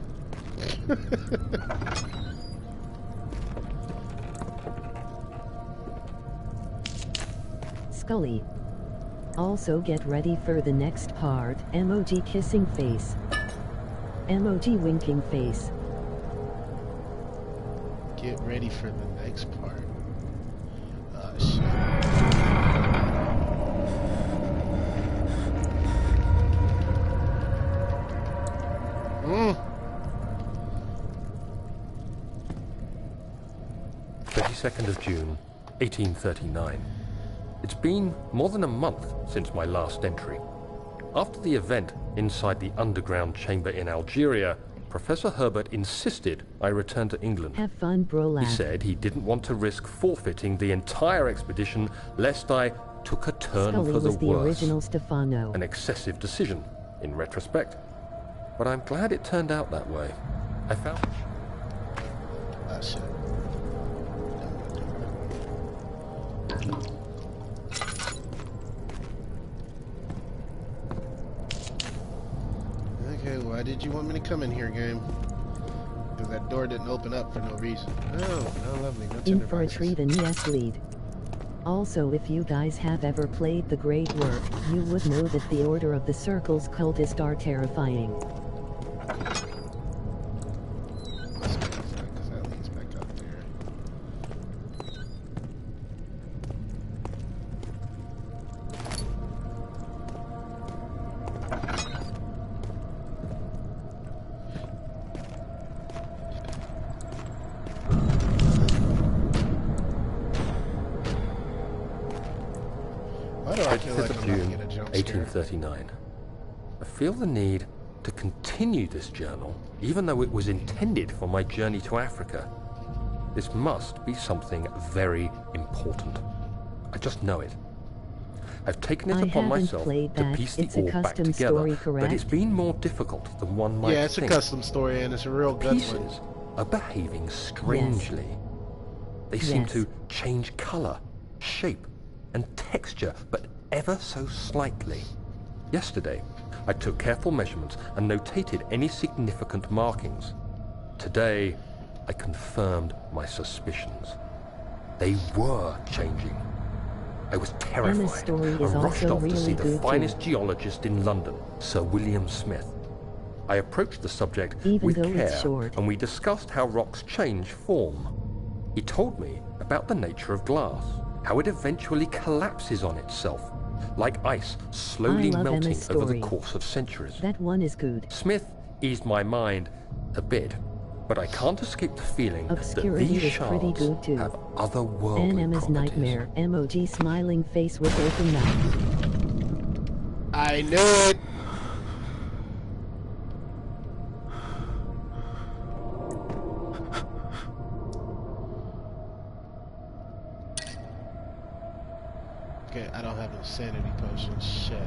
Speaker 5: Scully. Also get ready for the next part. Emoji kissing face. Emoji winking face.
Speaker 1: Get ready for the next part. Oh, shit.
Speaker 2: 22nd of June, 1839. It's been more than a month since my last entry. After the event inside the underground chamber in Algeria, Professor Herbert insisted I return to England.
Speaker 5: Have fun, bro.
Speaker 2: He said he didn't want to risk forfeiting the entire expedition lest I took a turn
Speaker 5: Scully
Speaker 2: for the
Speaker 5: was the
Speaker 2: worse.
Speaker 5: original Stefano.
Speaker 2: An excessive decision, in retrospect. But I'm glad it turned out that way. I found...
Speaker 1: Shit. Okay, why did you want me to come in here, game? Because that door didn't open up for no reason. Oh, no, lovely. No
Speaker 5: In
Speaker 1: tender
Speaker 5: for a
Speaker 1: boxes.
Speaker 5: treat and yes, lead. Also, if you guys have ever played The Great Work, you would know that the Order of the Circle's cultists are terrifying.
Speaker 1: Because that leads back up there. Why do I feel
Speaker 2: 25th
Speaker 1: like
Speaker 2: of
Speaker 1: I'm gonna
Speaker 2: June,
Speaker 1: get a jump scare?
Speaker 2: 1839. I feel the need to continue this journal, even though it was intended for my journey to Africa. This must be something very important. I just know it. I've taken it
Speaker 5: I
Speaker 2: upon
Speaker 5: haven't
Speaker 2: myself
Speaker 5: played
Speaker 2: to
Speaker 5: that.
Speaker 2: piece the
Speaker 5: It's a
Speaker 2: orb back
Speaker 5: custom
Speaker 2: together,
Speaker 5: story,
Speaker 2: but it's
Speaker 5: correct?
Speaker 2: been more difficult than one might
Speaker 1: Yeah, it's a
Speaker 2: think.
Speaker 1: custom story and it's a real good one.
Speaker 2: Pieces are behaving strangely. They seem
Speaker 5: Yes.
Speaker 2: to change color, shape, and texture, but ever so slightly. Yesterday, I took careful measurements and notated any significant markings. Today, I confirmed my suspicions. They were changing. I was terrified
Speaker 5: story is
Speaker 2: and rushed
Speaker 5: also
Speaker 2: off to see
Speaker 5: really
Speaker 2: the
Speaker 5: good
Speaker 2: finest
Speaker 5: too.
Speaker 2: geologist in London, Sir William Smith. I approached the subject
Speaker 5: Even
Speaker 2: with
Speaker 5: though
Speaker 2: care,
Speaker 5: it's short.
Speaker 2: and we discussed how rocks change form. He told me about the nature of glass, how it eventually collapses on itself, like ice slowly
Speaker 5: I love
Speaker 2: melting
Speaker 5: Emma's
Speaker 2: over the
Speaker 5: story.
Speaker 2: course of centuries.
Speaker 5: That one is good.
Speaker 2: Smith eased my mind a bit, but I can't escape the feeling that
Speaker 5: Obscurity
Speaker 2: these
Speaker 5: is pretty
Speaker 2: shards
Speaker 5: good too.
Speaker 2: have otherworldly
Speaker 5: And Emma's
Speaker 2: properties.
Speaker 5: nightmare. Emoji smiling face with open mouth.
Speaker 1: I knew it! Okay, I don't have no sanity potions. Shit.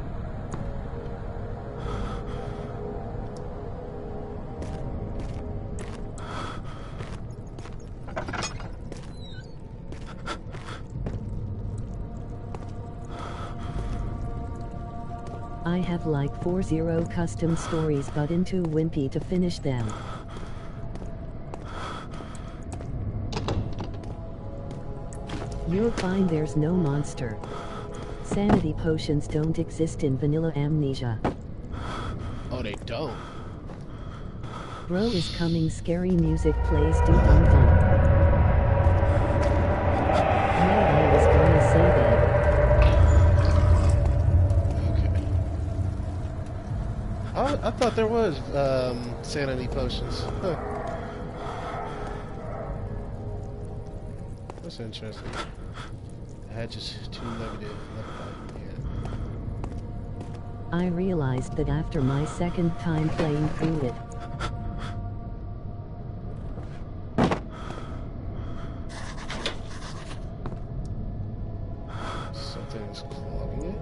Speaker 5: I have like 40 custom stories but in too wimpy to finish them. You'll find there's no monster. Sanity potions don't exist in vanilla Amnesia.
Speaker 1: Oh, they don't.
Speaker 5: Bro is coming, scary music plays, do dum dum. Yeah, I was gonna say that.
Speaker 1: Okay. I thought there was sanity potions. Huh. That's interesting. I had just too negative left by
Speaker 5: I realized that after my second time playing through it.
Speaker 1: Something's clogging it.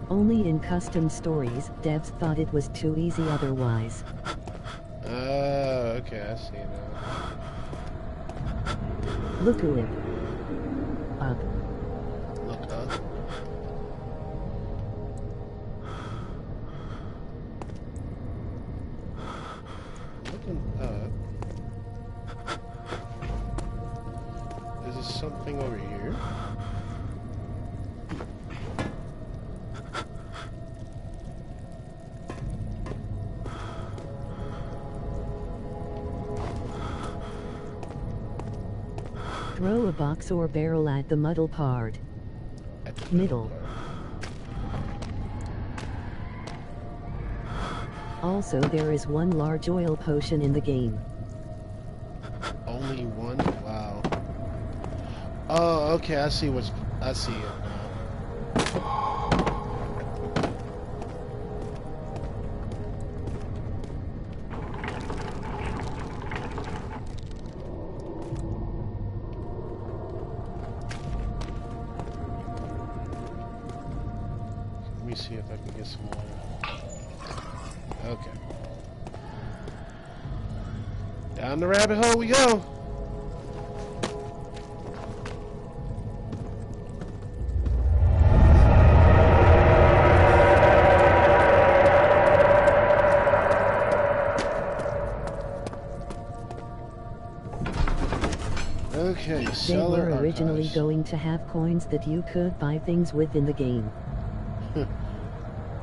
Speaker 5: Only in custom stories, devs thought it was too easy otherwise.
Speaker 1: Okay, I see now.
Speaker 5: Look at it. Up.
Speaker 1: Look up. Looking up. Is there something over here?
Speaker 5: Throw a box or barrel at the muddle part.
Speaker 1: At the
Speaker 5: Middle. Also, there is one large oil potion in the game.
Speaker 1: Only one? Wow. Oh, okay, I see it now. Let me see if I can get some water. Okay. Down the rabbit hole we go. Okay,
Speaker 5: they were originally going to have coins that you could buy things with in the game.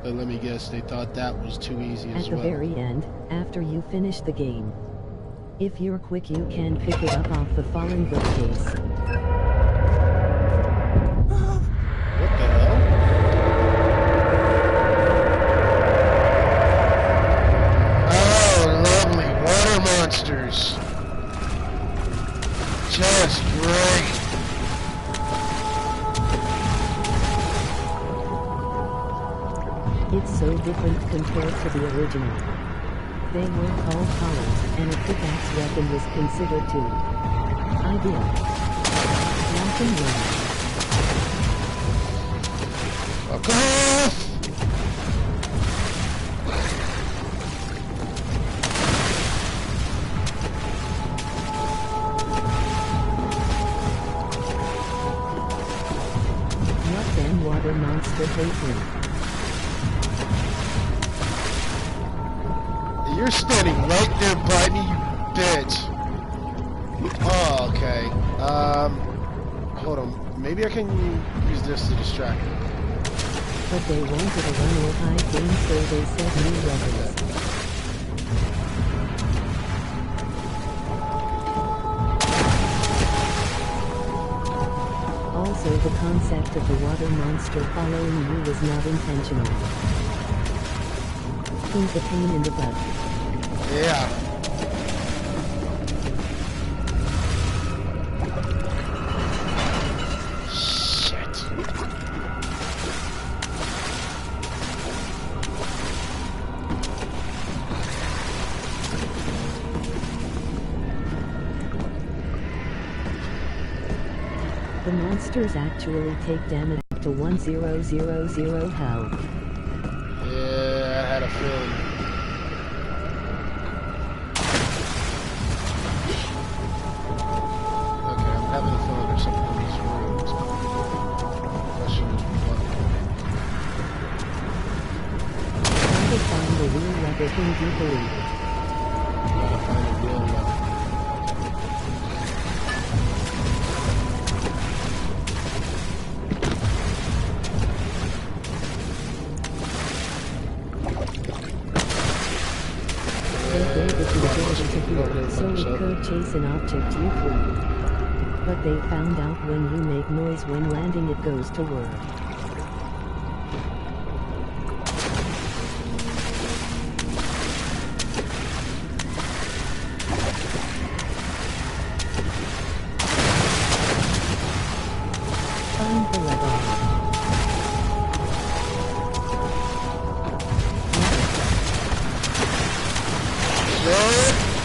Speaker 1: But let me guess, they thought that was too easy as well.
Speaker 5: At the very end, after you finish the game. If you're quick, you can pick it up off the fallen bookcase.
Speaker 1: What the hell? Oh, lovely water monsters. Just great.
Speaker 5: It's so different compared to the original. They were called collars, and a pickaxe weapon was considered too. Ideal. Rock and roll.
Speaker 1: Fuck off!
Speaker 5: What then water monster hate me?
Speaker 1: You're standing right there by me, you bitch. Oh, okay. Hold on. Maybe I can use this to distract them.
Speaker 5: But they wanted a run or hide game, so they said new weapons. Also, the concept of the water monster following you was not intentional. He's a pain in the butt.
Speaker 1: Yeah. Shit.
Speaker 5: The monsters actually take damage up to 1000 health.
Speaker 1: Yeah, I had a feeling. Okay, I'm having a feeling there's something in these rooms. Question is what?
Speaker 5: Try to find the real level thing you believe.
Speaker 1: Gotta find a real level.
Speaker 5: They gave it the ability to heal, so it could chase an object you flee. But they found out when you make noise when landing, it goes to work. Find the level.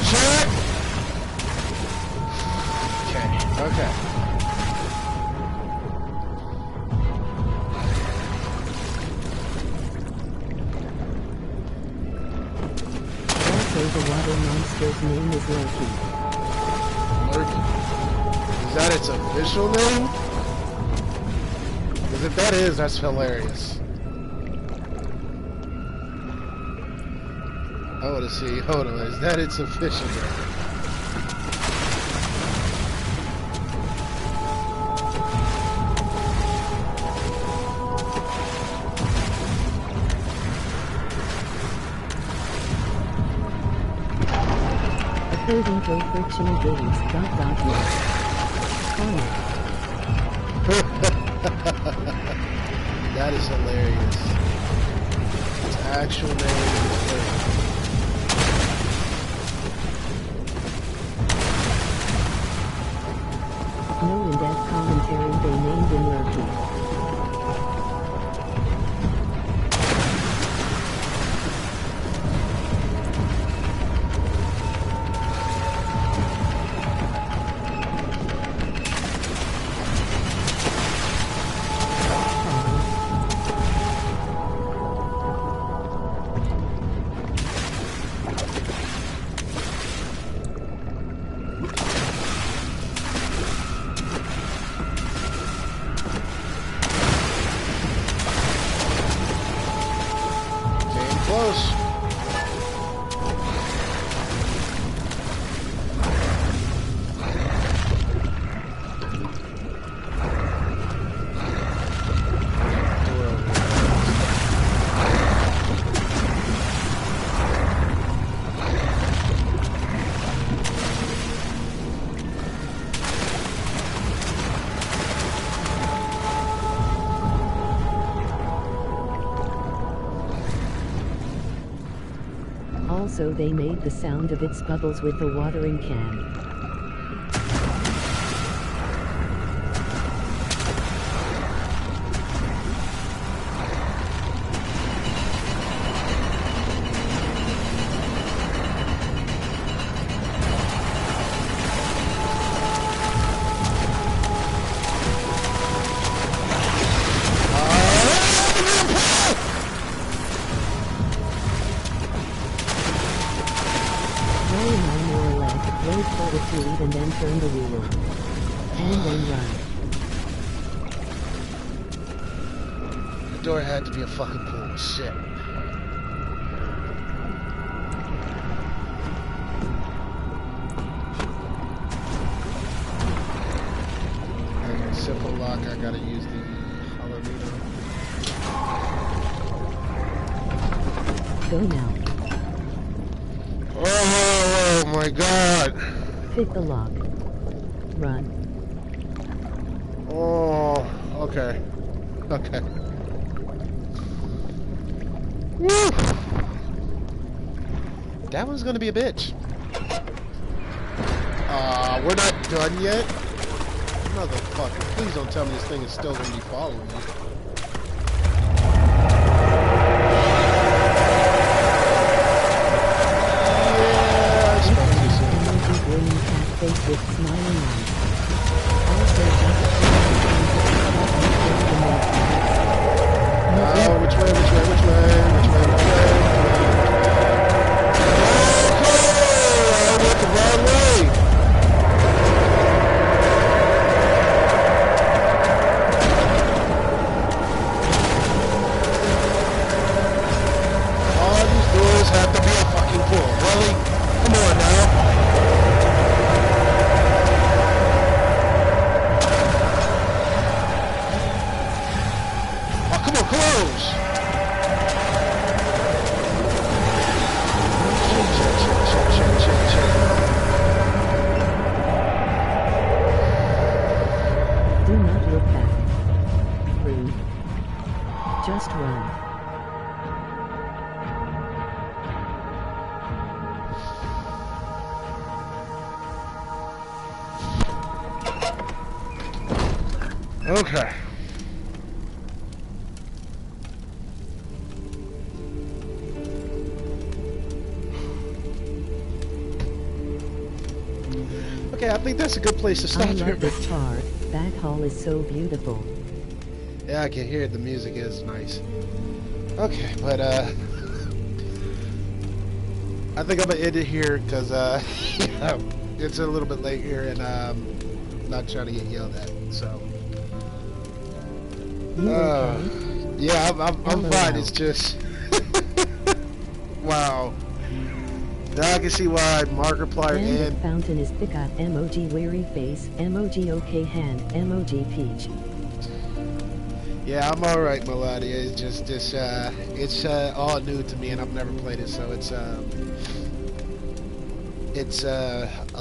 Speaker 1: Shut! Okay.
Speaker 5: Also, the water monster's name is Loki.
Speaker 1: Lurky. Is that its official name? Because if that is, that's hilarious. I want to see. Hold on. Is that its official name?
Speaker 5: According to Frictional Games. Comment.
Speaker 1: That is hilarious. Its actual name is hilarious.
Speaker 5: No in-depth commentary they named in Lurky. Also they made the sound of its bubbles with the watering can. And then turn the wheel. And then run.
Speaker 1: The door had to be a fucking pool. Shit. Okay, simple lock. I gotta use the Halloween.
Speaker 5: Go now.
Speaker 1: Oh my god.
Speaker 5: Pick the lock. Run.
Speaker 1: Oh, okay. Okay. Woo! That one's gonna be a bitch. We're not done yet? Motherfucker, please don't tell me this thing is still gonna be following me.
Speaker 5: With smiling eyes. Also,
Speaker 1: which way? I went the wrong way. All these doors have to be a fucking pull. Really? Come on now. Close.
Speaker 5: Do not look back. Rude. Just run.
Speaker 1: Okay. Okay, I think that's a good place to stop.
Speaker 5: I love this part. Back hall is so beautiful.
Speaker 1: Yeah, I can hear it. The music is nice. Okay, but I think I'm gonna end it here because yeah, it's a little bit late here, and I'm not trying to get yelled at. So, yeah, I'm fine. It's just wow. Now I can see why Markiplier
Speaker 5: and the fountain is pickup emoji weary face emoji okay hand emoji peach.
Speaker 1: Yeah, I'm all right, Melodia. It's just this it's all new to me, and I've never played it, so it's a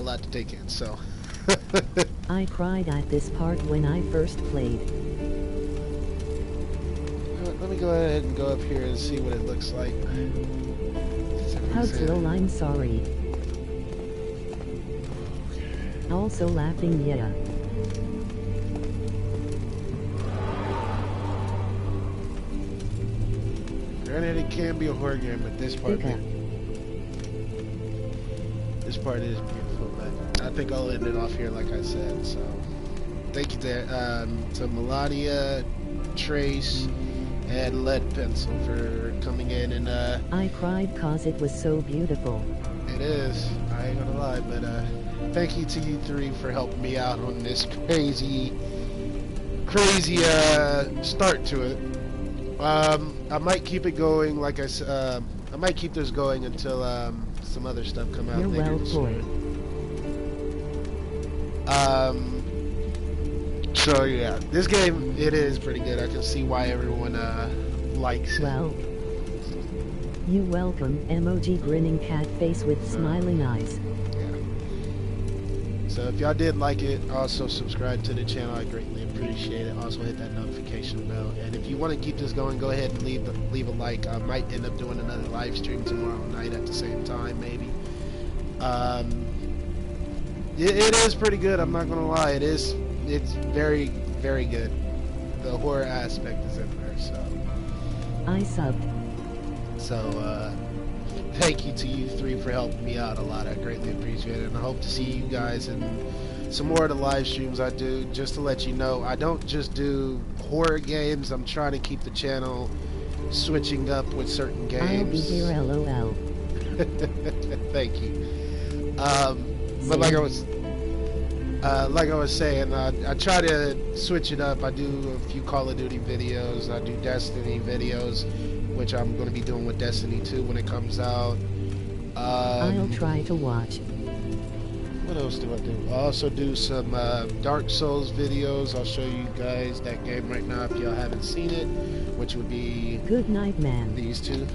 Speaker 1: lot to take in. So
Speaker 5: I cried at this part when I first played.
Speaker 1: Let me go ahead and go up here and see what it looks like.
Speaker 5: Hugs lol, I'm sorry. Also laughing, yeah.
Speaker 1: Granted, it can be a horror game, but this part is beautiful. But I think I'll end it off here, like I said. So, thank you to Melania, Trace, and Lead Pencil for coming in and
Speaker 5: I cried cause it was so beautiful.
Speaker 1: It is. I ain't gonna lie, but thank you to you three for helping me out on this crazy start to it. I might keep it going, like I said. I might keep this going until some other stuff come out
Speaker 5: You're
Speaker 1: later
Speaker 5: well
Speaker 1: this
Speaker 5: played.
Speaker 1: year. So yeah, this game, it is pretty good. I can see why everyone likes it.
Speaker 5: Well, you welcome, emoji grinning cat face with smiling eyes.
Speaker 1: Yeah. So if y'all did like it, also subscribe to the channel. I greatly appreciate it. Also hit that notification bell. And if you want to keep this going, go ahead and leave a like. I might end up doing another live stream tomorrow night at the same time, maybe. It is pretty good. I'm not gonna lie. It's very, very good. The horror aspect is in there. So.
Speaker 5: I subbed.
Speaker 1: So, thank you to you three for helping me out a lot. I greatly appreciate it. And I hope to see you guys in some more of the live streams I do. Just to let you know, I don't just do horror games. I'm trying to keep the channel switching up with certain games.
Speaker 5: I'll be here, LOL.
Speaker 1: Thank you. But like I was saying, I try to switch it up. I do a few Call of Duty videos. I do Destiny videos, which I'm going to be doing with Destiny 2 when it comes out.
Speaker 5: I'll try to watch.
Speaker 1: What else do I do? I also do some Dark Souls videos. I'll show you guys that game right now if y'all haven't seen it, which would be...
Speaker 5: Good night, man.
Speaker 1: These two.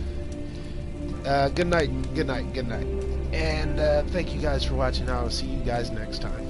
Speaker 1: Good night, good night, good night. And thank you guys for watching. I'll see you guys next time.